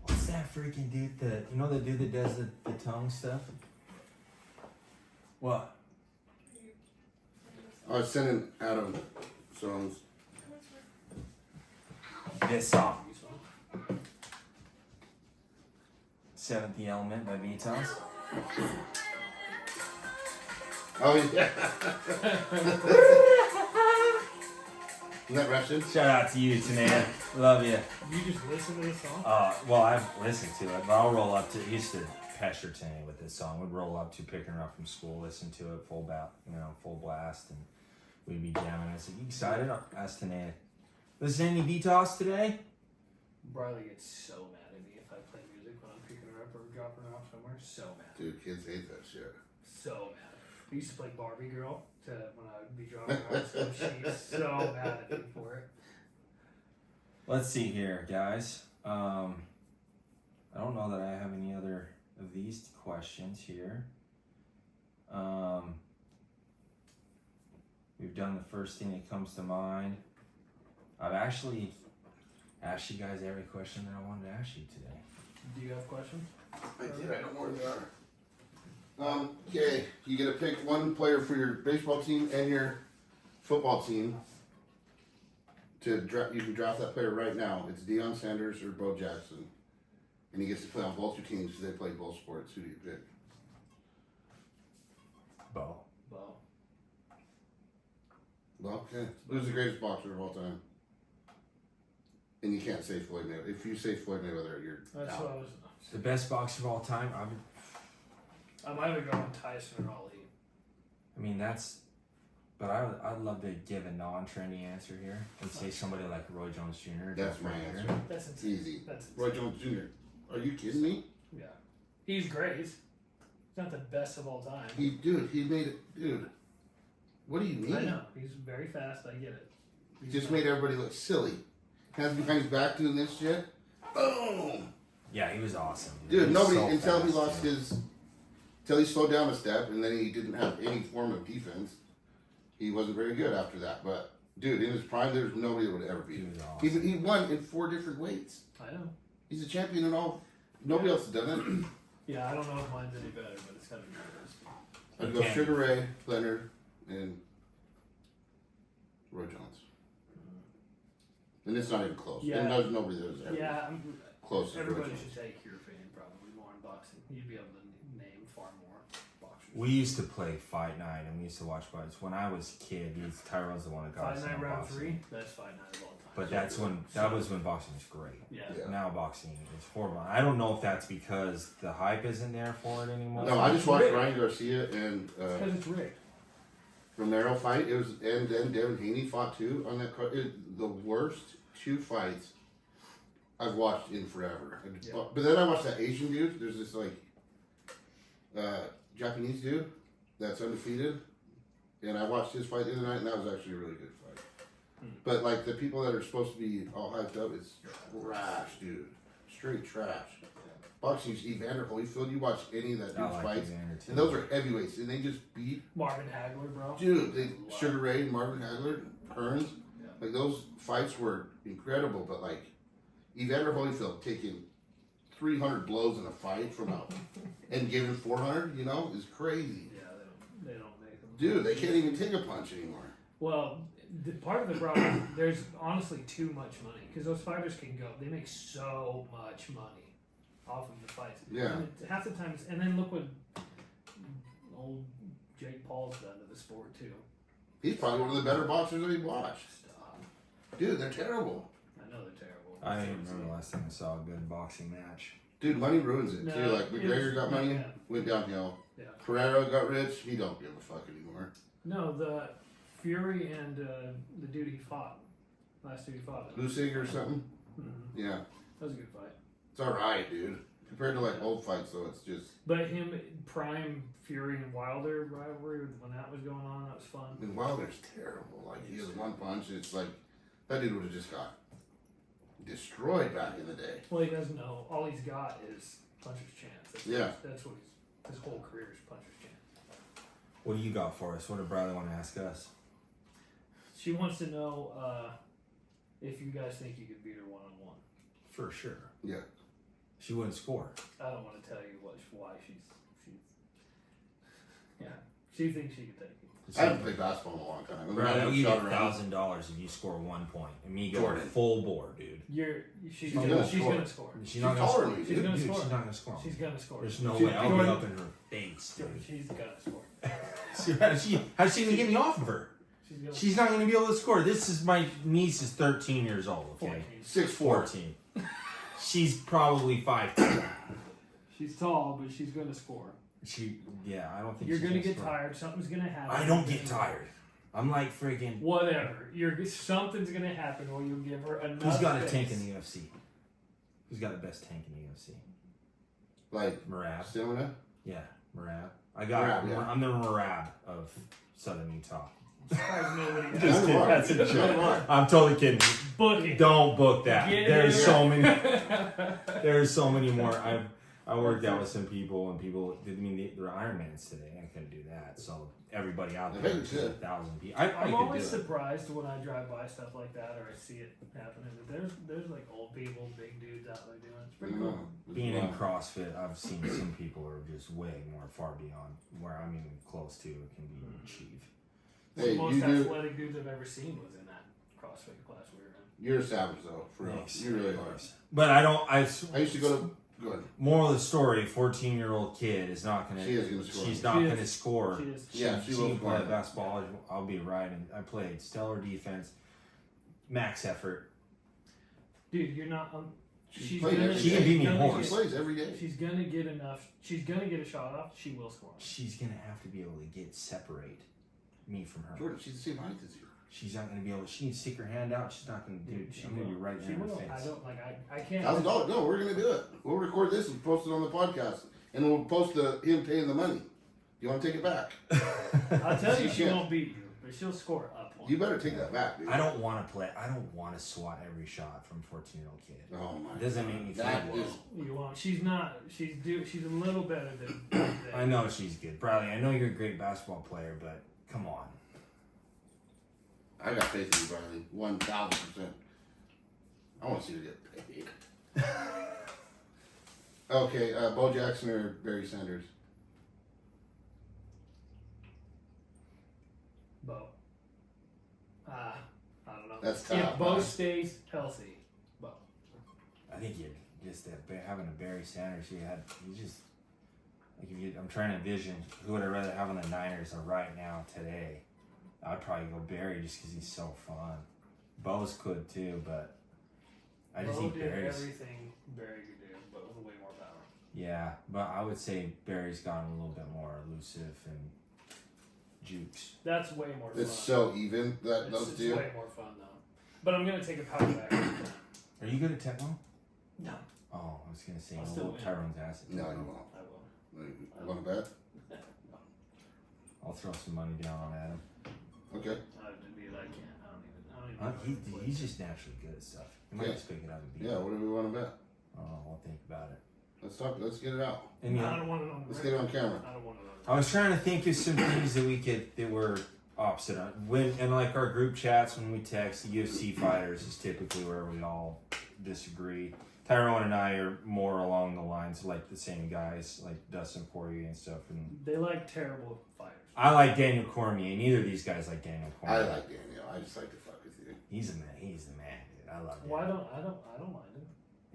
What's that freaking dude? The dude that does the tongue stuff? What? I was sending Adam songs. this song. Seventh The Element by Vitas. Oh, yeah. Isn't that Russian? Shout out to you, Tanea. Love you. You just listen to this song? Well, I've listened to it, but I'll roll up to. Used to pester Tanea with this song. Would roll up to picking her up from school, listen to it full blast, and we'd be jamming. I said, "You excited?" Asked Tanea. Listen to any Vitas today? Briley gets so mad at me if I play music when I'm picking her up or dropping her off somewhere. So mad. Dude, kids hate that shit. So mad. I used to play Barbie Girl when I would be dropping her off, so she's so mad at me for it. Let's see here, guys. I don't know that I have any other of these questions here. We've done the first thing that comes to mind. I've actually asked you guys every question that I wanted to ask you today. Do you have questions? I did. I don't know where they are. Okay, you get to pick one player for your baseball team and your football team. You can draft that player right now. It's Deion Sanders or Bo Jackson, and he gets to play on both your teams because they play both sports. Who do you pick? Bo. Well, okay. Who's the greatest boxer of all time? And you can't say Floyd Mayweather. If you say Floyd Mayweather, you're That's out. what I was. The best boxer of all time? I'm either going Tyson or Ali. I mean, but I'd love to give a non-trendy answer here and say somebody like Roy Jones Jr. That's my answer. That's insane. Easy. That's Roy Jones Jr. Are you kidding me? Yeah. He's great. He's not the best of all time. He made it. Dude, what do you mean? I know. He's very fast. I get it. He just made everybody look silly. Hands behind his back doing this shit. Boom! Yeah, he was awesome. Dude, He was nobody, so until he fast, lost dude. until he slowed down a step, and then he didn't have any form of defense. He wasn't very good after that. But, dude, in his prime, there's nobody that would ever beat He him. was awesome. He won in 4 different weights. I know. He's a champion in all. Nobody else has done Yeah, I don't know if mine's any better, but it's gotta be yours. it. I'd go can't Sugar Ray, Leonard, and Roy Jones. And it's not even close. Yeah. And there's nobody that's ever Yeah, close to Roy everybody Jones. should take your opinion probably more in boxing. You'd be able to name far more boxers. We used to play Fight Night and we used to watch fights. When I was a kid, Tyrone's the one that got Fight us Night into round boxing. 3. Best fight night of all time. But that was when boxing was great. Yeah. Yeah. Now boxing is horrible. I don't know if that's because the hype isn't there for it anymore. No, I just watched Rick. Ryan Garcia and Because it's rigged. Romero fight. It was, and then Devin Haney fought too on that card. The worst 2 fights I've watched in forever. Yeah. But then I watched that Asian dude. There's this like Japanese dude that's undefeated, and I watched his fight the other night, and that was actually a really good fight. But like the people that are supposed to be all hyped up, it's trash, dude. Straight trash. Boxing's Evander Holyfield. You watch any of that I dude's like fights, Evander too. and those are heavyweights, and they just beat. Marvin Hagler, bro. Dude, Sugar Ray, Marvin Hagler, Hearns, Yeah. like those fights were incredible. But like Evander Holyfield taking 300 blows in a fight from out and giving 400, is crazy. Yeah, they don't make them. Dude, they can't even take a punch anymore. Well, part of the problem, there's honestly too much money because those fighters can go. They make so much money off of the fights. Yeah. And half the times, and then look what old Jake Paul's done to the sport too. He's probably one of the better boxers that he watched. Stop. Dude, they're terrible. I know they're terrible. I don't even remember the last time I saw a good boxing match. Dude, money ruins it too. No, Like McGregor got money, yeah. went downhill. Yeah. Pereira got rich. He don't give a fuck anymore. No, the Fury and the dude he fought, last dude he fought. Lusig or something. Mm-hmm. Yeah, That was a good fight. it's all right, dude. Compared to like old fights, though, it's just. But him, prime Fury and Wilder rivalry, when that was going on, that was fun. And Wilder's terrible. Like he has one punch. It's like that dude would have just got destroyed back in the day. Well, he doesn't know. All he's got is puncher's chance. That's what his whole career is puncher's chance. What do you got for us? What did Bradley want to ask us? She wants to know if you guys think you could beat her 1-on-1. For sure. Yeah. She wouldn't score. I don't want to tell you why she's. Yeah, she thinks she could take you. I haven't played basketball in a long time. Bro, I'll give you $1,000 if you score 1 point and me go Jordan. full bore, dude. She's gonna gonna score. score. She's not taller gonna than score. you, She's gonna Dude, score. she's not gonna score. She's gonna score. There's no She- way. I'll be Jordan- up in her face, dude. She's gonna score. How's she gonna get me off of her? She's not gonna be able to score. This is my niece is 13 years old. Okay, 14. 6'4". 14. She's probably 5'2". She's tall, but she's gonna score. I don't think You're she's gonna get score. tired. Something's gonna happen. I don't get tired. I'm like freaking. Whatever. Something's gonna happen, or you'll give her enough. Who's got a space. tank in the UFC? Who's got the best tank in the UFC? Like Marab. stamina. Yeah, Marab. I got. Marab, yeah. I'm the Marab of Southern Utah. I'm surprised nobody Just has. kidding. That's a joke. I'm totally kidding. Book it. Don't book that. Get There's it. so many. There's so many more. I worked out with some people, and people. I mean, they were Ironmans today. I couldn't do that. So everybody out I there, bet you is could. 1,000 people. I I'm could always do it. surprised when I drive by stuff like that, or I see it happening. That there's like old people, big dudes out there doing it. It's pretty cool. Being in CrossFit, I've seen some people are just way more far beyond where I'm even close to can be achieved. Hey, The most you do. athletic dudes I've ever seen was in that CrossFit class we were in. You're a savage though, for real. Thanks. You really are. But I don't. I used to go to. Go ahead. Moral of the story: 14-year-old kid is not gonna. She is gonna score. She's not She gonna is. score. She is. Yeah, she She will can play score. basketball. I'll be right. And I played stellar defense, max effort. Dude, you're not. She's playing every She can day. beat me in gonna horse. She plays every day. She's gonna get enough. She's gonna get a shot off. She will score. She's gonna have to be able to separate me from her. Jordan, she's the same height as you. She's not gonna be able. She can stick her hand out. She's not gonna do. She I'm gonna be will. right She there in her will. face. I don't like. I can't. $1,000. No, we're gonna do it. We'll record this and post it on the podcast, and we'll post him paying the money. You want to take it back? I'll tell you, she can't. won't beat you, but she'll score up one. You better take that back, dude. I don't want to play. I don't want to swat every shot from 14-year-old kid. Oh my. It doesn't make me feel That well. is. You won't. She's not. She's a little better than. I know she's good, Bradley. I know you're a great basketball player, but come on. I got faith in you, Bradley. 1,000%. I want to see her get paid. Okay, Bo Jackson or Barry Sanders? Bo. I don't know. That's tough. If Bo man. stays healthy, Bo. I think you just having a Barry Sanders. You just like if you. I'm trying to envision who would I rather have on the Niners or right now today. I'd probably go Barry just because he's so fun. Bo's could too, but I just Bo think did Barry's. everything Barry could do, but with way more power. Yeah, but I would say Barry's gotten a little bit more elusive and jukes. That's way more fun. It's so even that It's those two. way more fun though. But I'm gonna take a power back. Are you good at Tecmo? No, Oh, I was gonna say I'll no, still win. Tyrone's ass. at No, Tecmo. you won't. I will. You want to bet? I'll throw some money down on Adam. Okay. I'd be like, I don't even know how to play He's it. just naturally good at stuff. He might Yeah. just pick it up and beat Yeah. it. What do we want to bet? Oh, I'll think about it. Let's talk. Let's get it out. And I don't want it on. Let's get it on camera. I don't want it on. I was trying to think of some things that were opposite on when and like our group chats when we text. The UFC fighters is typically where we all disagree. Tyrone and I are more along the lines of like the same guys, like Dustin Poirier and stuff. And They like terrible fighters. I like Daniel Cormier. Neither of these guys like Daniel I Cormier. like Daniel. I just like to fuck with you. He's the man. He's the man, dude. I love him. Why don't I don't mind him.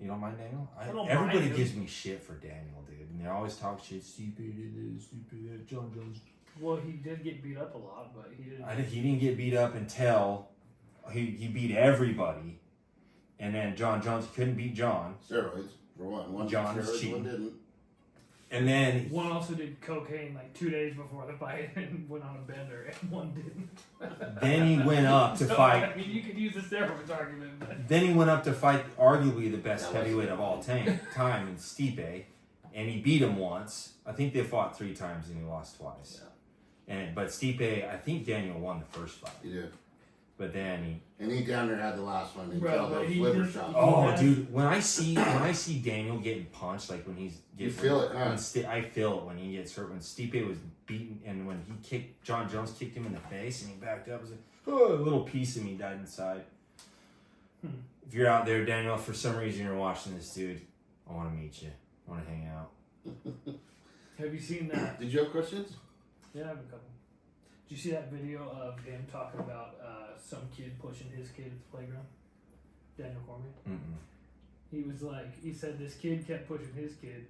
You don't mind Daniel? I don't everybody mind him. gives me shit for Daniel, dude, and they always talk shit. Stupid, stupid. John Jones. Well, he did get beat up a lot, but he didn't. He didn't get beat up until he beat everybody, and then John Jones couldn't beat John, Steroids for one. One John did is steroids, cheating. one didn't. and then One also did cocaine like 2 days before the fight and went on a bender, and one didn't. then he went up to So, fight. I mean, you could use the steroids argument, but Then he went up to fight arguably the best That was- heavyweight of all time in Stipe, and he beat him once. I think they fought 3 times and he lost twice. But Stipe, I think Daniel won the first fight, He did. but then he. And he down there had the last one. He Bro, fell but those he liver just- shots. Oh, has- dude! When I see Daniel getting punched, like when he's You feel it, huh? I feel it when he gets hurt. When Stipe was beaten, and when he kicked John Jones, kicked him in the face, and he backed up. I was like, oh, a little piece of me died inside. If you're out there, Daniel, for some reason you're watching this, dude, I want to meet you. I want to hang out. have you seen that? Did you have questions? Yeah, I have a couple. Did you see that video of him talking about some kid pushing his kid at the playground? Daniel Cormier? Mm-mm. He was like, he said this kid kept pushing his kid.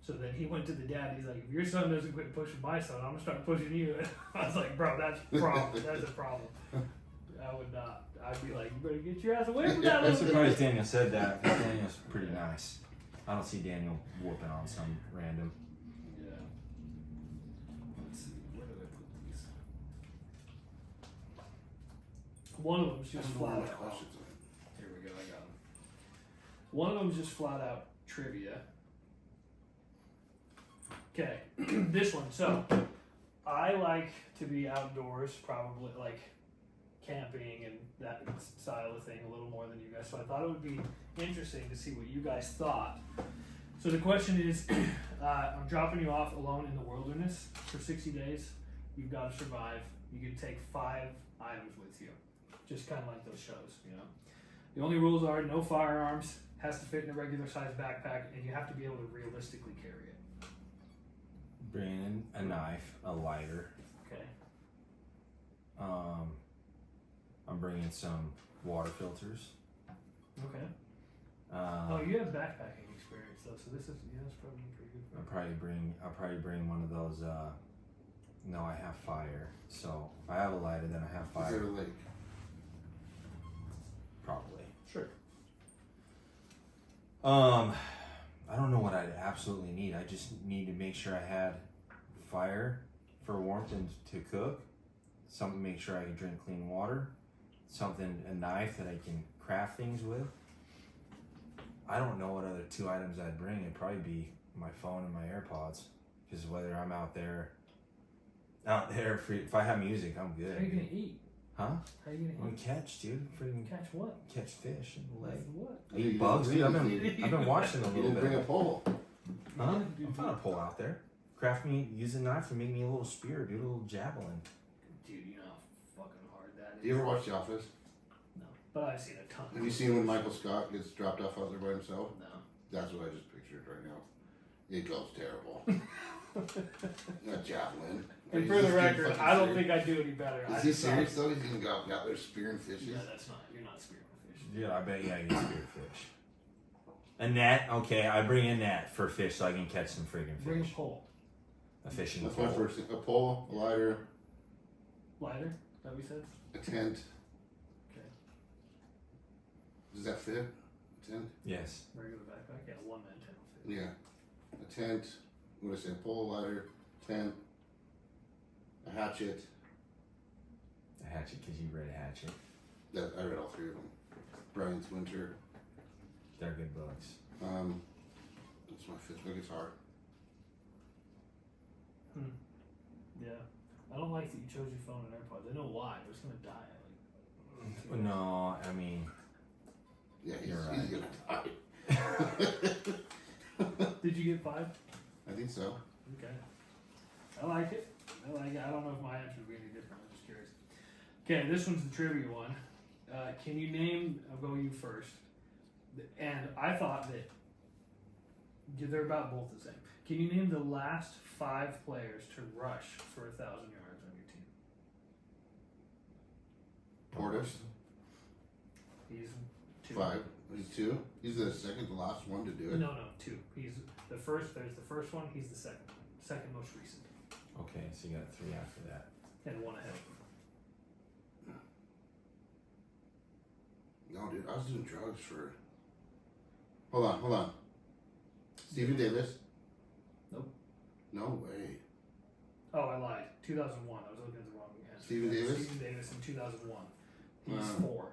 So then he went to the dad. He's like, if your son doesn't quit pushing my son, I'm gonna start pushing you. And I was like, bro, that's a problem. That's a problem. I would not. I'd be like, you better get your ass away from that I'm little surprised kid. Daniel said that. 'Cause Daniel's pretty nice. I don't see Daniel whooping on some random. Yeah. Let's see. Where did I put these? One of them's just That's flat one of my out. questions. Here we go. I got them. One of them's just flat out trivia. Okay, this one. So, I like to be outdoors, probably like camping and that style of thing a little more than you guys. So I thought it would be interesting to see what you guys thought. So the question is, I'm dropping you off alone in the wilderness for 60 days. You've got to survive. You can take 5 items with you, just kind of like those shows, you know. The only rules are no firearms, has to fit in a regular size backpack, and you have to be able to realistically carry it. Bringing a knife, a lighter. Okay. I'm bringing some water filters. Okay. Oh, Um, you have backpacking experience though, so this is that's probably pretty good. I'll probably bring one of those. No, I have fire. So if I have a lighter, then I have Is there fire. a lake? Probably. Sure. I don't know what I'd absolutely need. I just need to make sure I had fire for warmth and to cook. Something to make sure I can drink clean water. A knife that I can craft things with. I don't know what other 2 items I'd bring. It'd probably be my phone and my AirPods. Because whether I'm out there free, if I have music, I'm good. How are you gonna eat? Huh? How are you I'm gonna gonna catch, dude. Freaking eat? Catch what? catch fish in the lake. What? You Eat didn't bugs, dude. bring- I've been watching a You little didn't bring a bit. pole. Huh? I'm trying to pull out there. Craft me, use a knife to make me a little spear, dude, a little javelin. Dude, you know how fucking hard that is. Do you ever watch The Office? No, but I've seen a ton. Have you seen when Michael Scott gets dropped off out there by himself? No. That's what I just pictured right now. It goes terrible. Not javelin. And Is for the this dude record, fucking I don't serious? think I do any better. Is he serious though? He's gonna go out there spearing fishes. Yeah, that's not. You're not spearing a fish. Yeah, I bet I get spearfish. A net, okay, I bring a net for fish so I can catch some friggin' Bring a fish. pole. A fishing That's pole. my first thing. A pole, a lighter, Lighter. That we said. a tent. Okay. Does that fit? A tent? Yes. Regular backpack. Yeah, 1 man tent will fit. Yeah. A tent. What did I say? A pole, a lighter, tent, a hatchet. A hatchet, because you read Hatchet. That I read all 3 of them. Brian's Winter. They're good books. That's my 5th. A guitar. Yeah. I don't like that you chose your phone and AirPods. I know why. I was gonna die. Like, No, I mean, Yeah, he's You're right. gonna die. did you get 5? I think so. Okay. I like it. I don't know if my answer would be any different. I'm just curious. Okay, this one's the trivia one. Can you name? I'll go you first. And I thought that they're about both the same. Can you name the last 5 players to rush for 1,000 yards on your team? Portis. He's 2. 5. He's 2. He's the second to last one to do it. No, 2. He's the first. There's the first one. He's the second one. Second most recent, okay, so you got 3 after that. and 1 ahead of him. No, dude, I was doing drugs for. Hold on. Stephen Davis. Nope. No way. Oh, I lied. 2001. I was looking at the wrong answer. Stephen Davis? Stephen Davis in 2001. He's Wow.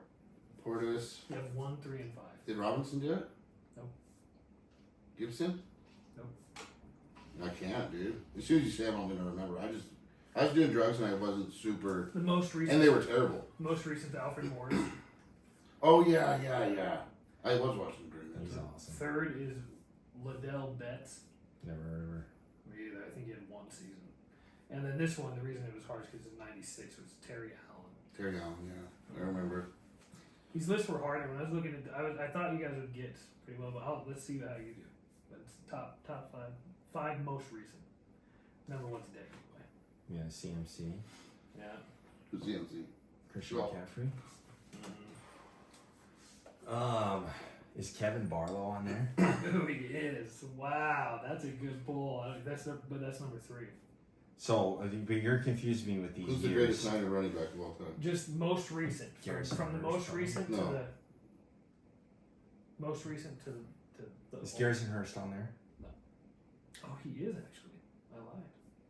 4. Portis. You have 1, 3, and 5. Did Robinson do it? Nope. Gibson? Nope. I can't, dude. As soon as you say them, I'm gonna remember. I was doing drugs and I wasn't super. The most recent. And they were terrible. Most recent, Alfred Morris. Oh yeah. I was watching during that He's time. awesome. Third is Liddell Betts. Never heard of her. Me either. I think he had 1 season. And then this one, the reason it was hard is because in '96 was Terry Allen. Terry Allen, yeah. I remember. These lists were hard, and when I was looking at, I thought you guys would get pretty well, but let's see how you do. But it's top 5 most recent. Number 1's Dick anyway. Yeah, CMC. Yeah. Who's the MC? Christian Well- McCaffrey. Mm-hmm. Is Kevin Barlow on there? Who he is? Wow, that's a good pull. That's number 3. So, but you're confusing me with these Who's the years. greatest Niner running back of all time? Just most recent. From the most recent to No. the most recent to the. Is Garrison Hurst on there? Oh, he is actually. I lied.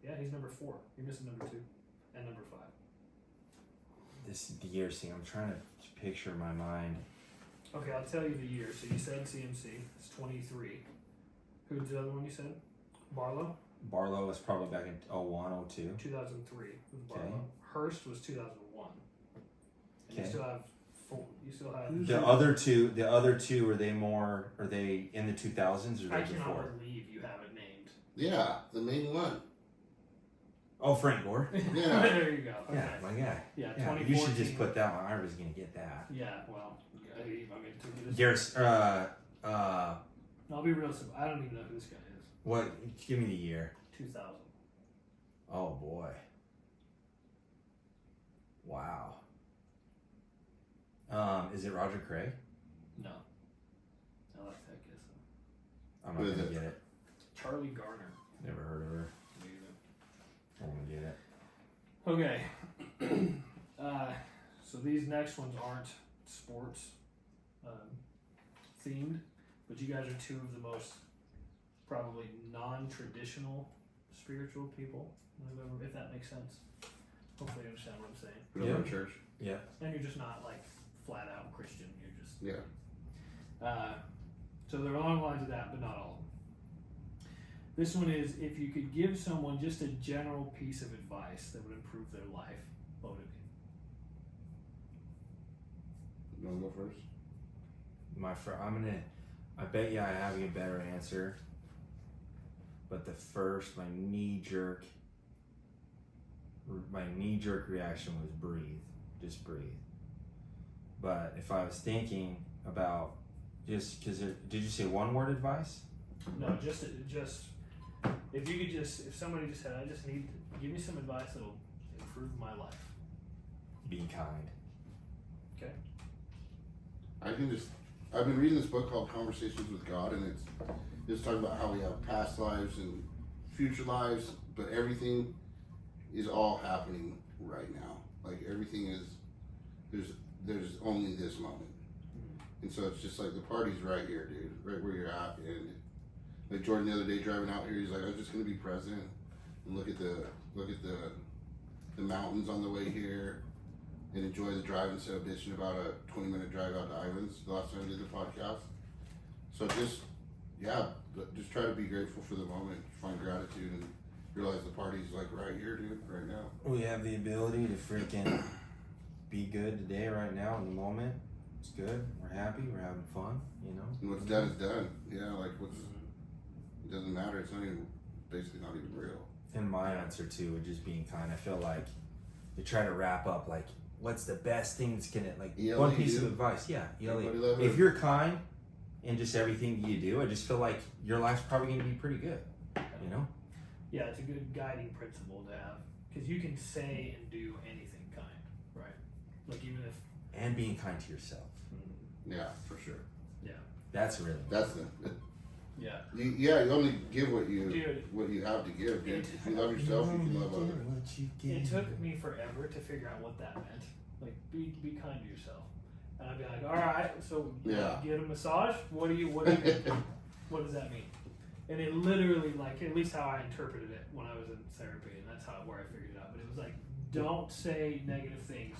Yeah, he's number 4. You're missing number 2 and number 5. This the years thing. I'm trying to picture in my mind. Okay, I'll tell you the year. So you said CMC. It's 23. Who's the other one you said? Barlow? Barlow was probably back in 01, 02. 2003 was Barlow. Okay. Hurst was 2001. And you Okay. still have 4. You still have. The other two, are they in the 2000s or I they cannot before? believe you haven't named. Yeah, the main one. Oh, Frank Gore. Yeah. There you go. Okay. Yeah, my guy. Yeah, Yeah, 2014. you should just put that one. I was gonna get that. Yeah, well, I mean, to this. Garrison. I'll be real simple. I don't even know who this guy is. What? Give me the year. 2000. Oh boy. Wow. Is it Roger Craig? No. I like that guess. I'm Who not is gonna it? get it. Charlie Garner. Never heard of her. Me I'm gonna get it. either. Okay. So these next ones aren't sports themed, but you guys are 2 of the most probably non-traditional spiritual people I've ever, if that makes sense. Hopefully you understand what I'm saying. We don't Yeah. go to church. Yeah. And you're just not like flat out Christian. You're just Yeah. so they're along the lines of that, but not all of them. This one is if you could give someone just a general piece of advice that would improve their life, what would it be? You want to go first? I bet you I have a better answer. But my knee jerk reaction was breathe. Just breathe. But if I was thinking about did you say one word advice? No, just if you could if somebody just said, I just need to give me some advice that'll improve my life. Be kind. Okay. I've been reading this book called Conversations with God, and it's talking about how we have past lives and future lives, but everything is all happening right now. Like everything is, there's only this moment. And so it's just like the party's right here, dude, right where you're at. And like Jordan the other day driving out here, he's like, I was just gonna be present and look at the mountains on the way here and enjoy the drive instead of bitching about a 20-minute drive out to Ivans the last time I did the podcast. So just try to be grateful for the moment, find gratitude, and realize the party's like right here, dude, right now. We have the ability to freaking be good today, right now, in the moment. It's good. We're happy. We're having fun. You know. And what's done is done. Yeah, like it doesn't matter. It's basically not even real. And my answer too would just being kind. I feel like you try to wrap up like, what's the best thing that's gonna ELE, one piece dude. of advice? Yeah, Everybody love it. if you're kind in just everything you do, I just feel like your life's probably gonna be pretty good. You know. Yeah, it's a good guiding principle to have because you can say and do anything kind, right? Like even if. And being kind to yourself. Yeah, for sure. Yeah. That's the. Yeah. You only give what you Dude. have to give, dude. If you love yourself, you can love others. It took me forever to figure out what that meant. Like, be kind to yourself. And I'd be like, all right, so Yeah. get a massage. What does that mean? And it literally, like, at least how I interpreted it when I was in therapy, and that's where I figured it out. But it was like, don't say negative things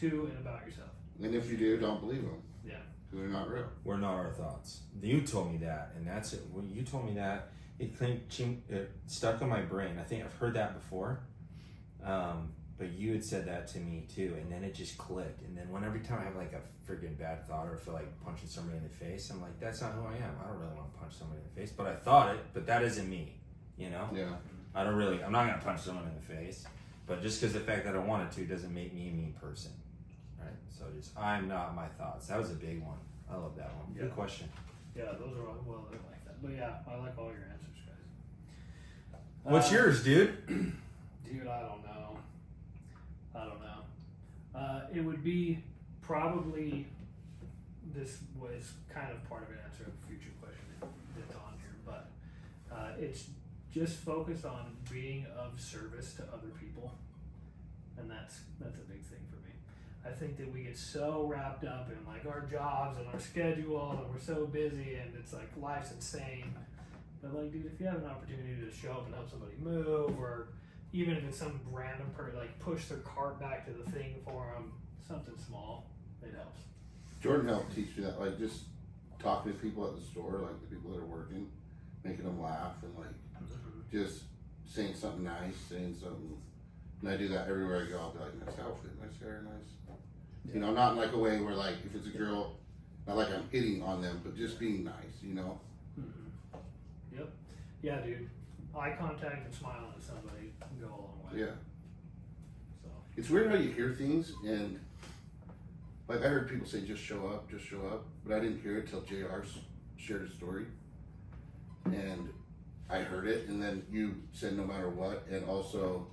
to and about yourself. And if you do, don't believe them. Yeah. Because they're not real. We're not our thoughts. You told me that, and that's it. When you told me that, it stuck in my brain. I think I've heard that before, but you had said that to me too, and then it just clicked. And then every time I have like a freaking bad thought or feel like punching somebody in the face, I'm like, that's not who I am. I don't really want to punch somebody in the face, but I thought it. But that isn't me, you know. Yeah. I'm not gonna punch someone in the face, but just because the fact that I wanted to doesn't make me a mean person. Right, so I'm not my thoughts. That was a big one. I love that one. Yeah. Good question. Yeah, those are all, well, they're like that. But yeah, I like all your answers, guys. What's yours, dude? Dude, I don't know. It would be probably, this was kind of part of an answer of a future question that's on here, but it's just focused on being of service to other people, and that's a big thing for me. I think that we get so wrapped up in like our jobs and our schedule, and we're so busy, and it's like life's insane. But like, dude, if you have an opportunity to show up and help somebody move, or even if it's some random person, like push their cart back to the thing for them, something small, it helps. Jordan helped teach me that, like just talking to people at the store, like the people that are working, making them laugh, and like just saying something nice, saying something. And I do that everywhere I go. I'll be like, nice outfit, nice hair, nice. Yeah. You know, not in like a way where like if it's a girl, not like I'm hitting on them, but just being nice, you know. Mm-hmm. Yep. Yeah, dude. Eye contact and smiling at somebody can go a long way. Yeah. So. It's weird how you hear things, and like I heard people say just show up, but I didn't hear it till JR shared a story, and I heard it, and then you said no matter what, and also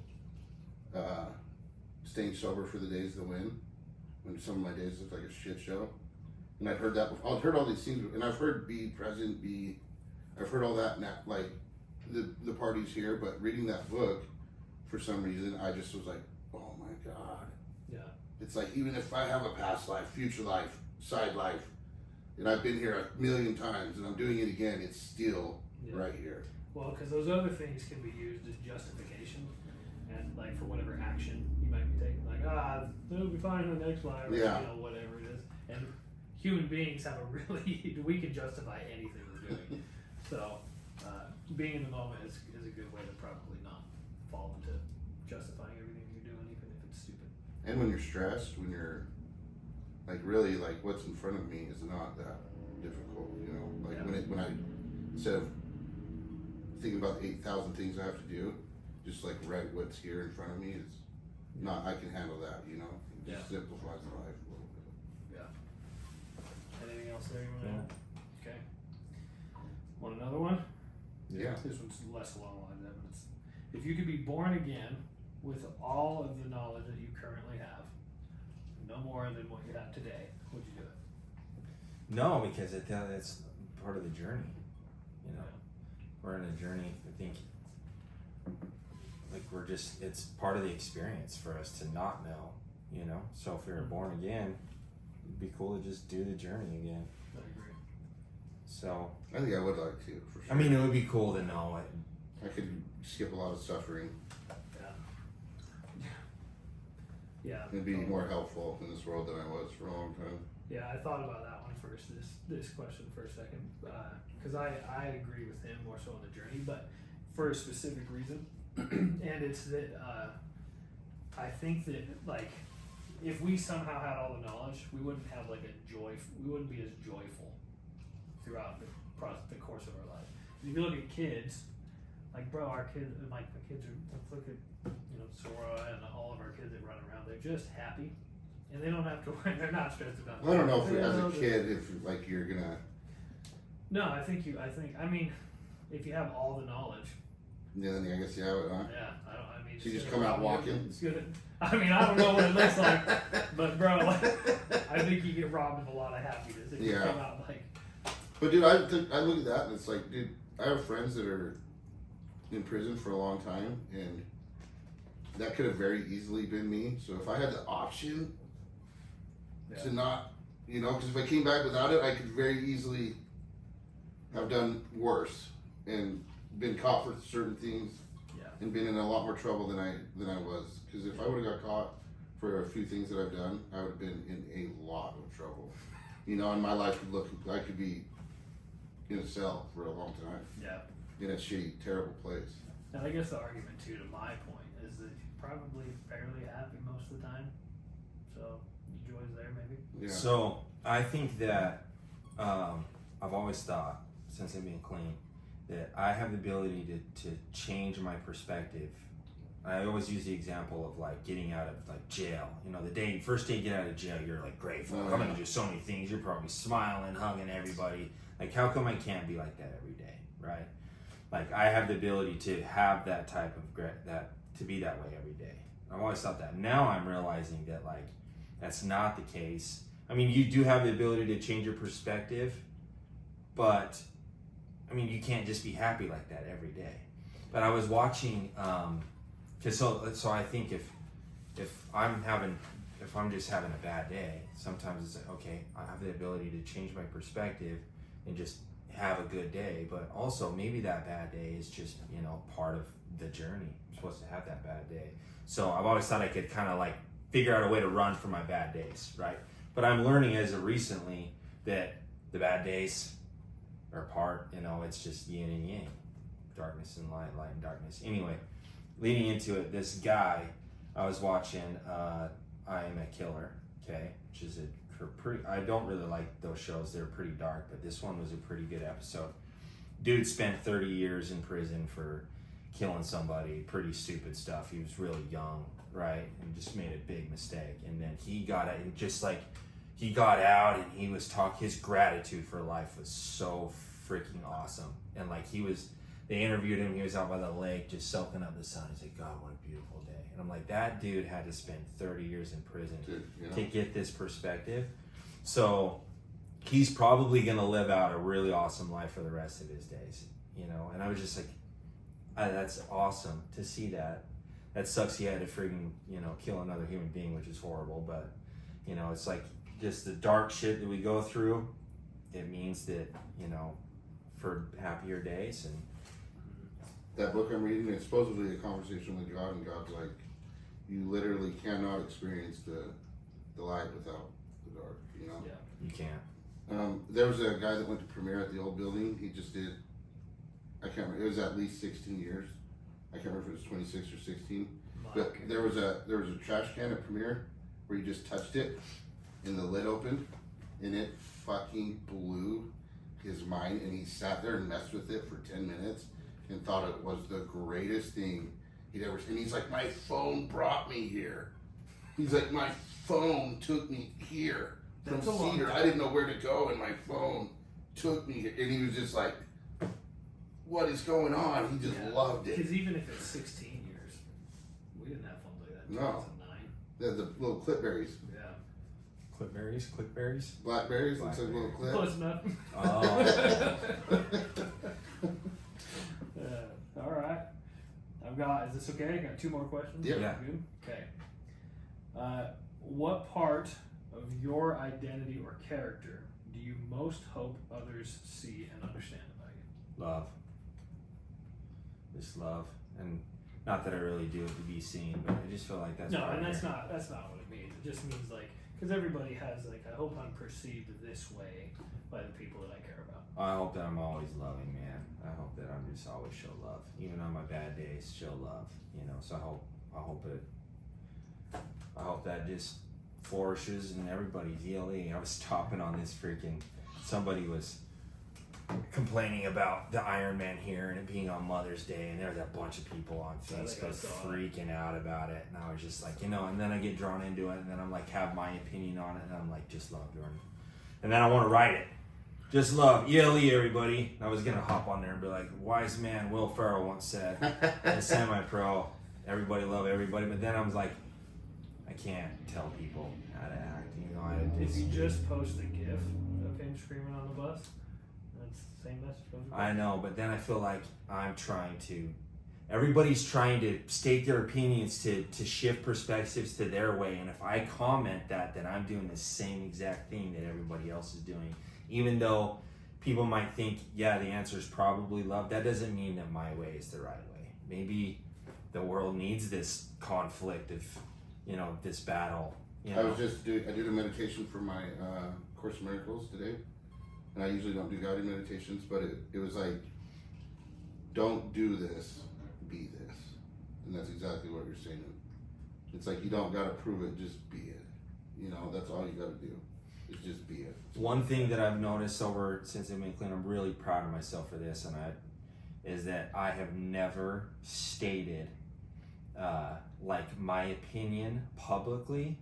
staying sober for the days that win, when some of my days look like a shit show. And I've heard that before. I've heard all these things, and I've heard be present, I've heard all that now, like the parties here, but reading that book, for some reason, I just was like, oh my God. Yeah. It's like, even if I have a past life, future life, side life, and I've been here a million times and I'm doing it again, it's still right here. Well, because those other things can be used as justification, and like for whatever action you might be taking, like it'll be fine in the next life, or, Yeah. you know, whatever it is. And human beings have a really, we can justify anything we're doing. So being in the moment is a good way to probably not fall into justifying everything you're doing, even if it's stupid. And when you're stressed, when you're like really like what's in front of me is not that difficult, you know. Like when I instead of thinking about 8,000 things I have to do, just like write what's here in front of me is not. I can handle that, you know. It just simplifies my life a little bit. Yeah. Anything else there you want to add? Okay. Want another one? Yeah. This one's less along the lines of evidence. If you could be born again with all of the knowledge that you currently have, no more than what you have today, would you do it? No, because it's part of the journey. You know, we're in a journey. I think, like it's part of the experience for us to not know. You know, so if we were born again, it'd be cool to just do the journey again. I agree. So I think I would like to, for sure. I mean, it would be cool to know it. I could skip a lot of suffering. Yeah. And be more helpful in this world than I was for a long time. Yeah, I thought about that one first, this question for a second, because I agree with him more so on the journey, but for a specific reason, and it's that I think that like if we somehow had all the knowledge, we wouldn't have like we wouldn't be as joyful throughout the course of our life. If you look at kids, like bro, my kids are, let's look at, you know, Sora and all of our kids that run around, they're just happy. And they don't have to worry, they're not stressed about I don't know if as a kid, if like you're gonna. No, I mean, if you have all the knowledge. Yeah, then I guess you have it, huh? Yeah, I mean. So you just come out walking? It's good. I mean, I don't know what it looks like, but bro, like, I think you get robbed of a lot of happiness if you come out like. But dude, I look at that and it's like, dude, I have friends that are in prison for a long time, and that could have very easily been me. So if I had the option to not, you know, because if I came back without it, I could very easily have done worse and been caught for certain things and been in a lot more trouble than I was. Because if I would have got caught for a few things that I've done, I would have been in a lot of trouble. You know, and my life I could be in a cell for a long time. Yeah. In a shitty, terrible place. And I guess the argument too, to my point, is that you're probably fairly happy most of the time. So joy's there, maybe. Yeah. So I think that I've always thought, since I've been clean, that I have the ability to change my perspective. I always use the example of like getting out of like jail. You know, first day you get out of jail, you're like grateful. I'm gonna do so many things. You're probably smiling, hugging everybody. Like, how come I can't be like that every day, right? Like, I have the ability to have that type of to be that way every day. I've always thought that. Now I'm realizing that like that's not the case. I mean, you do have the ability to change your perspective, but I mean, you can't just be happy like that every day. But I was watching, so I think if I'm just having a bad day, sometimes it's like, okay, I have the ability to change my perspective and just have a good day. But also maybe that bad day is just, part of the journey. I'm supposed to have that bad day. So I've always thought I could kind of like figure out a way to run from my bad days, right? But I'm learning as of recently that the bad days are part, it's just yin and yang, darkness and light, light and darkness. Anyway, leading into it, this guy, I was watching I Am a Killer, okay, which is a pretty, I don't really like those shows, they're pretty dark, but this one was a pretty good episode. Dude spent 30 years in prison for killing somebody, pretty stupid stuff. He was really young, right, and just made a big mistake. And then he got it, and just like, he got out and he was his gratitude for life was so freaking awesome. And like they interviewed him, he was out by the lake just soaking up the sun. He's like, God, what a beautiful day. And I'm like, that dude had to spend 30 years in prison to get this perspective. So he's probably going to live out a really awesome life for the rest of his days, And I was just like, that's awesome to see that. That sucks he had to freaking, kill another human being, which is horrible. But, it's like just the dark shit that we go through. It means that, for happier days. And that book I'm reading, it's supposedly a conversation with God, and God's like, you literally cannot experience the light without the dark, Yeah. You can't. There was a guy that went to premiere at the old building. He just did, I can't remember, it was at least 16 years. I can't remember if it was 26 or 16. But there was a trash can at premiere where you just touched it and the lid opened and it fucking blew his mind, and he sat there and messed with it for 10 minutes and thought it was the greatest thing he'd ever seen. He's like, my phone brought me here. He's like, my phone took me here from Cedar. I didn't know where to go, and my phone took me here. And he was just like, what is going on? He just loved it. Because even if it's 16 years, we didn't have phones like that in No. 2009. The little clipberries. Yeah. Clickberries? Blackberries, looks like a little clip. Close enough. Oh. All right. Is this okay? I got 2 more questions. Yep. Yeah. Good? Okay. What part of your identity or character do you most hope others see and understand about you? Love. Just love. And not that I really do it to be seen, but I just feel like that's not what it means. It just means like, because everybody has like, I hope I'm perceived this way by the people that I care about. I hope that I'm always loving, man. I hope that I'm just always show love, even on my bad days. Show love, So I hope that just flourishes in everybody's ELE. I was topping on this freaking. Somebody was complaining about the Iron Man here and it being on Mother's Day, and there was a bunch of people on Facebook freaking out about it, and I was just like, and then I get drawn into it, and then I'm like, have my opinion on it, and I'm like, just love, Jordan. And then I want to write it. Just love, ELE, everybody. I was going to hop on there and be like, wise man Will Ferrell once said, as semi-pro, everybody love everybody. But then I was like, I can't tell people how to act. If you just post a GIF of him screaming on the bus, that's the same message goes across. I know, but then I feel like everybody's trying to state their opinions to shift perspectives to their way. And if I comment that, then I'm doing the same exact thing that everybody else is doing. Even though people might think, yeah, the answer is probably love, that doesn't mean that my way is the right way. Maybe the world needs this conflict of, this battle. I did a meditation for my Course in Miracles today, and I usually don't do guided meditations, but it was like, don't do this, be this. And that's exactly what you're saying. It's like, you don't gotta prove it, just be it. That's all you gotta do. Is just be it. One thing that I've noticed since I've been clean, I'm really proud of myself for this, is that I have never stated like my opinion publicly,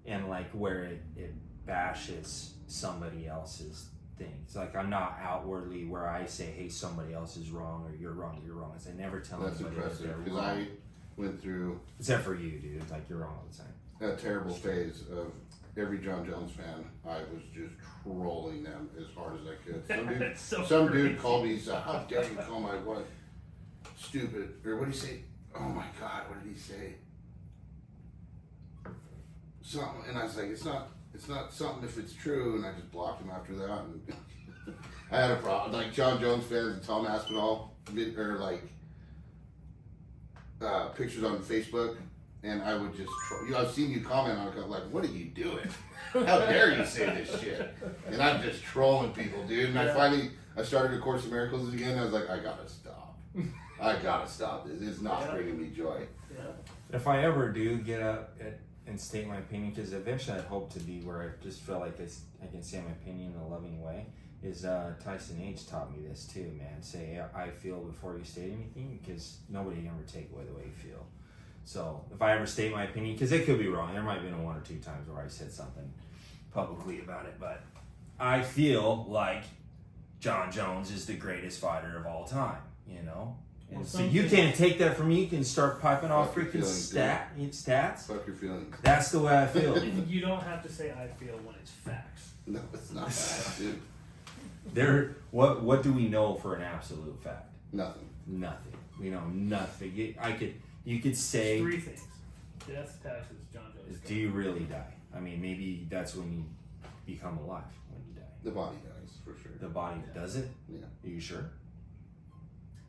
and like where it bashes somebody else's thing. It's like I'm not outwardly where I say, hey, somebody else is wrong, or you're wrong. I never tell That's anybody that impressive, they're because wrong. I went through. Except for you, dude. Like, you're wrong all the time. a terrible phase of every John Jones fan. I was just trolling them as hard as I could. Some dude called me. He said, "How dare you call my wife stupid?" Or what did he say? Oh my God, what did he say? Something, and I was like, "It's not something if it's true." And I just blocked him after that. And I had a problem. Like John Jones fans and Tom Aspinall, or like pictures on Facebook. And I would just, I've seen you comment on it, like, what are you doing? How dare you say this shit? And I'm just trolling people, dude. And I started A Course in Miracles again. And I was like, I gotta stop. I gotta stop this. It's not bringing me joy. Yeah. If I ever do get up and state my opinion, because eventually I hope to be where I just feel like I can say my opinion in a loving way, is Tyson H taught me this too, man. Say, I feel before you state anything, because nobody can ever take away the way you feel. So if I ever state my opinion, because it could be wrong, there might have been one or two times where I said something publicly about it, but I feel like John Jones is the greatest fighter of all time, you know? And so you can't take that from me. You can start piping off freaking stats. Fuck your feelings. That's the way I feel. You don't have to say I feel when it's facts. No, it's not facts, dude. What do we know for an absolute fact? Nothing. Nothing. We know nothing. You could say Three things: death, taxes, John Jones. Do you really die? I mean, maybe that's when you become alive, when you die. The body dies, for sure. The body does it? Yeah. Are you sure?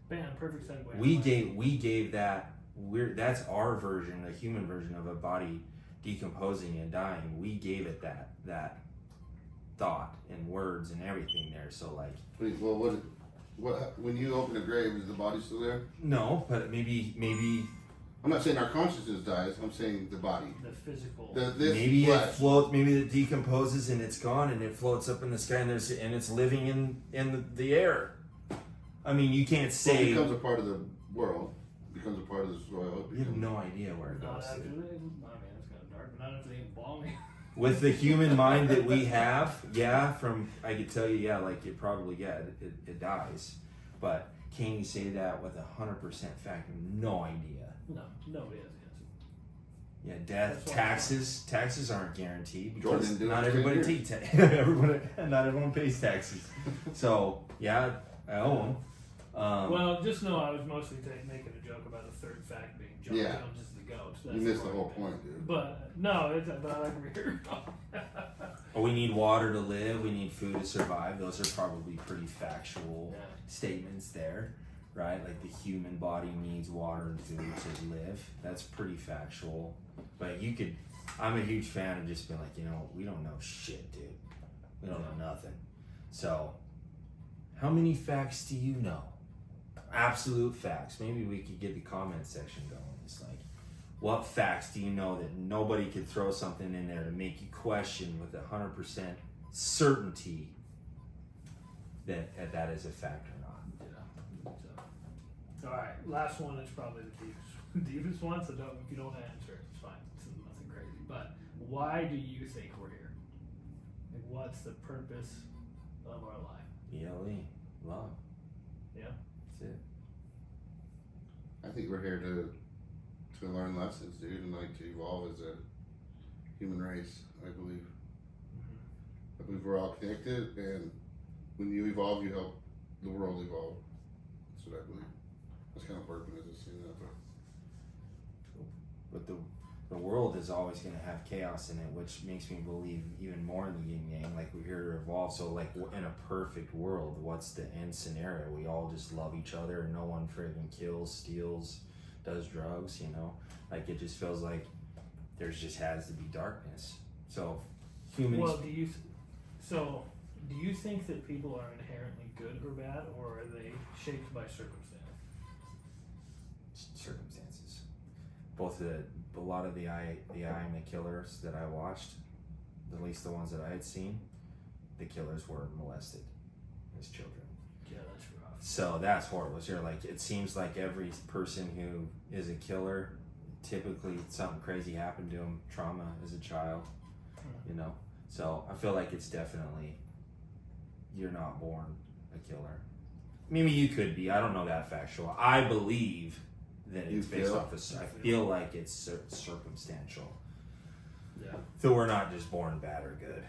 Bam, perfect segue. We gave that. That's our version, the human version of a body decomposing and dying. We gave it that thought and words and everything there. So like. Wait, well, what? When you open a grave, is the body still there? No, but maybe. I'm not saying our consciousness dies. I'm saying the body. The physical. Maybe it floats. Maybe it decomposes and it's gone, and it floats up in the sky, and it's living in the air. I mean, you can't say. It becomes a part of the world. Becomes a part of the soil. You have no idea where it Not goes. after they, I mean, it's kind of dark, but not after they embalm me. With the human mind that we have, I could tell you, like it probably, it dies. But can you say that with 100% fact? No idea. No, nobody has the answer. Yeah, death, taxes aren't guaranteed because Jordan not everybody not everyone pays taxes. So yeah, I owe them. Well, just know I was mostly making a joke about the third fact being John Jones is the GOAT. That's you missed the whole point, dude. But no, but I like to hear. We need water to live. We need food to survive. Those are probably pretty factual statements there, right? Like the human body needs water and food to live. That's pretty factual. But I'm a huge fan of just being like, we don't know shit, dude. We don't know nothing. So, how many facts do you know? Absolute facts. Maybe we could get the comment section going. It's like, what facts do you know that nobody could throw something in there to make you question with 100% certainty that is a fact or not? Yeah. So, all right, last one is probably the deepest one. So if you don't answer it, it's fine. It's nothing crazy. But why do you think we're here? Like, what's the purpose of our life? ELE, love. Yeah. That's it. I think we're here to learn lessons, dude, and like to evolve as a human race. I believe. I believe we're all connected, and when you evolve, you help the world evolve. That's what I believe. That's kind of working as a scene that, But the world is always going to have chaos in it, which makes me believe even more in the yin yang. Like we're here to evolve. So like in a perfect world, what's the end scenario? We all just love each other, and no one friggin' kills, steals, does drugs. Like it just feels like there's just has to be darkness. So humans. Well, do you think that people are inherently good or bad, or are they shaped by Circumstances. Both a lot of the I Am the Killers that I watched, at least the ones that I had seen, the killers were molested as children. Yeah, that's rough. So that's horrible. So like it seems like every person who is a killer, typically something crazy happened to them, trauma as a child, So I feel like it's definitely you're not born a killer. Maybe you could be. I don't know that factual. I believe that it's based off of. I feel like it's circumstantial. Yeah. So we're not just born bad or good.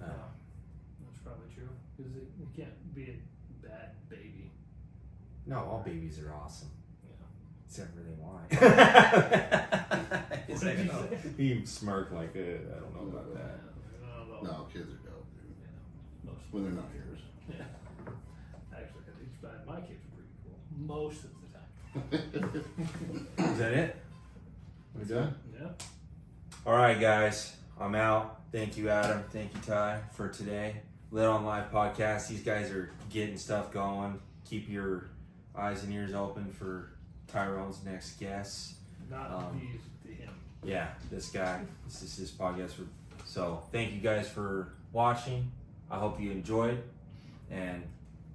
That's probably true. Because you can't be a bad baby. No, all babies are awesome. Yeah. Except for they whine. He's like, What did you no. say? He smirked like, I don't know about that. No, kids are dope, dude. Yeah. Most. When they're not yours. Yeah. Actually, I think my kids are pretty cool. Most of the time. Is that it? We done? Yeah. All right, guys. I'm out. Thank you, Adam. Thank you, Ty, for today. Lit on Live podcast. These guys are getting stuff going. Keep your eyes and ears open for Tyrone's next guest. Not these to him. Yeah, this guy. This is his podcast. So thank you guys for watching. I hope you enjoyed. And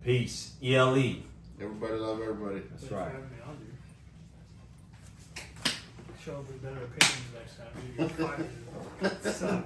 peace. ELE. Everybody love everybody. That's Thanks for right. having me on, dude. Show up with better opinions next time. Dude. You're fighting. Suck.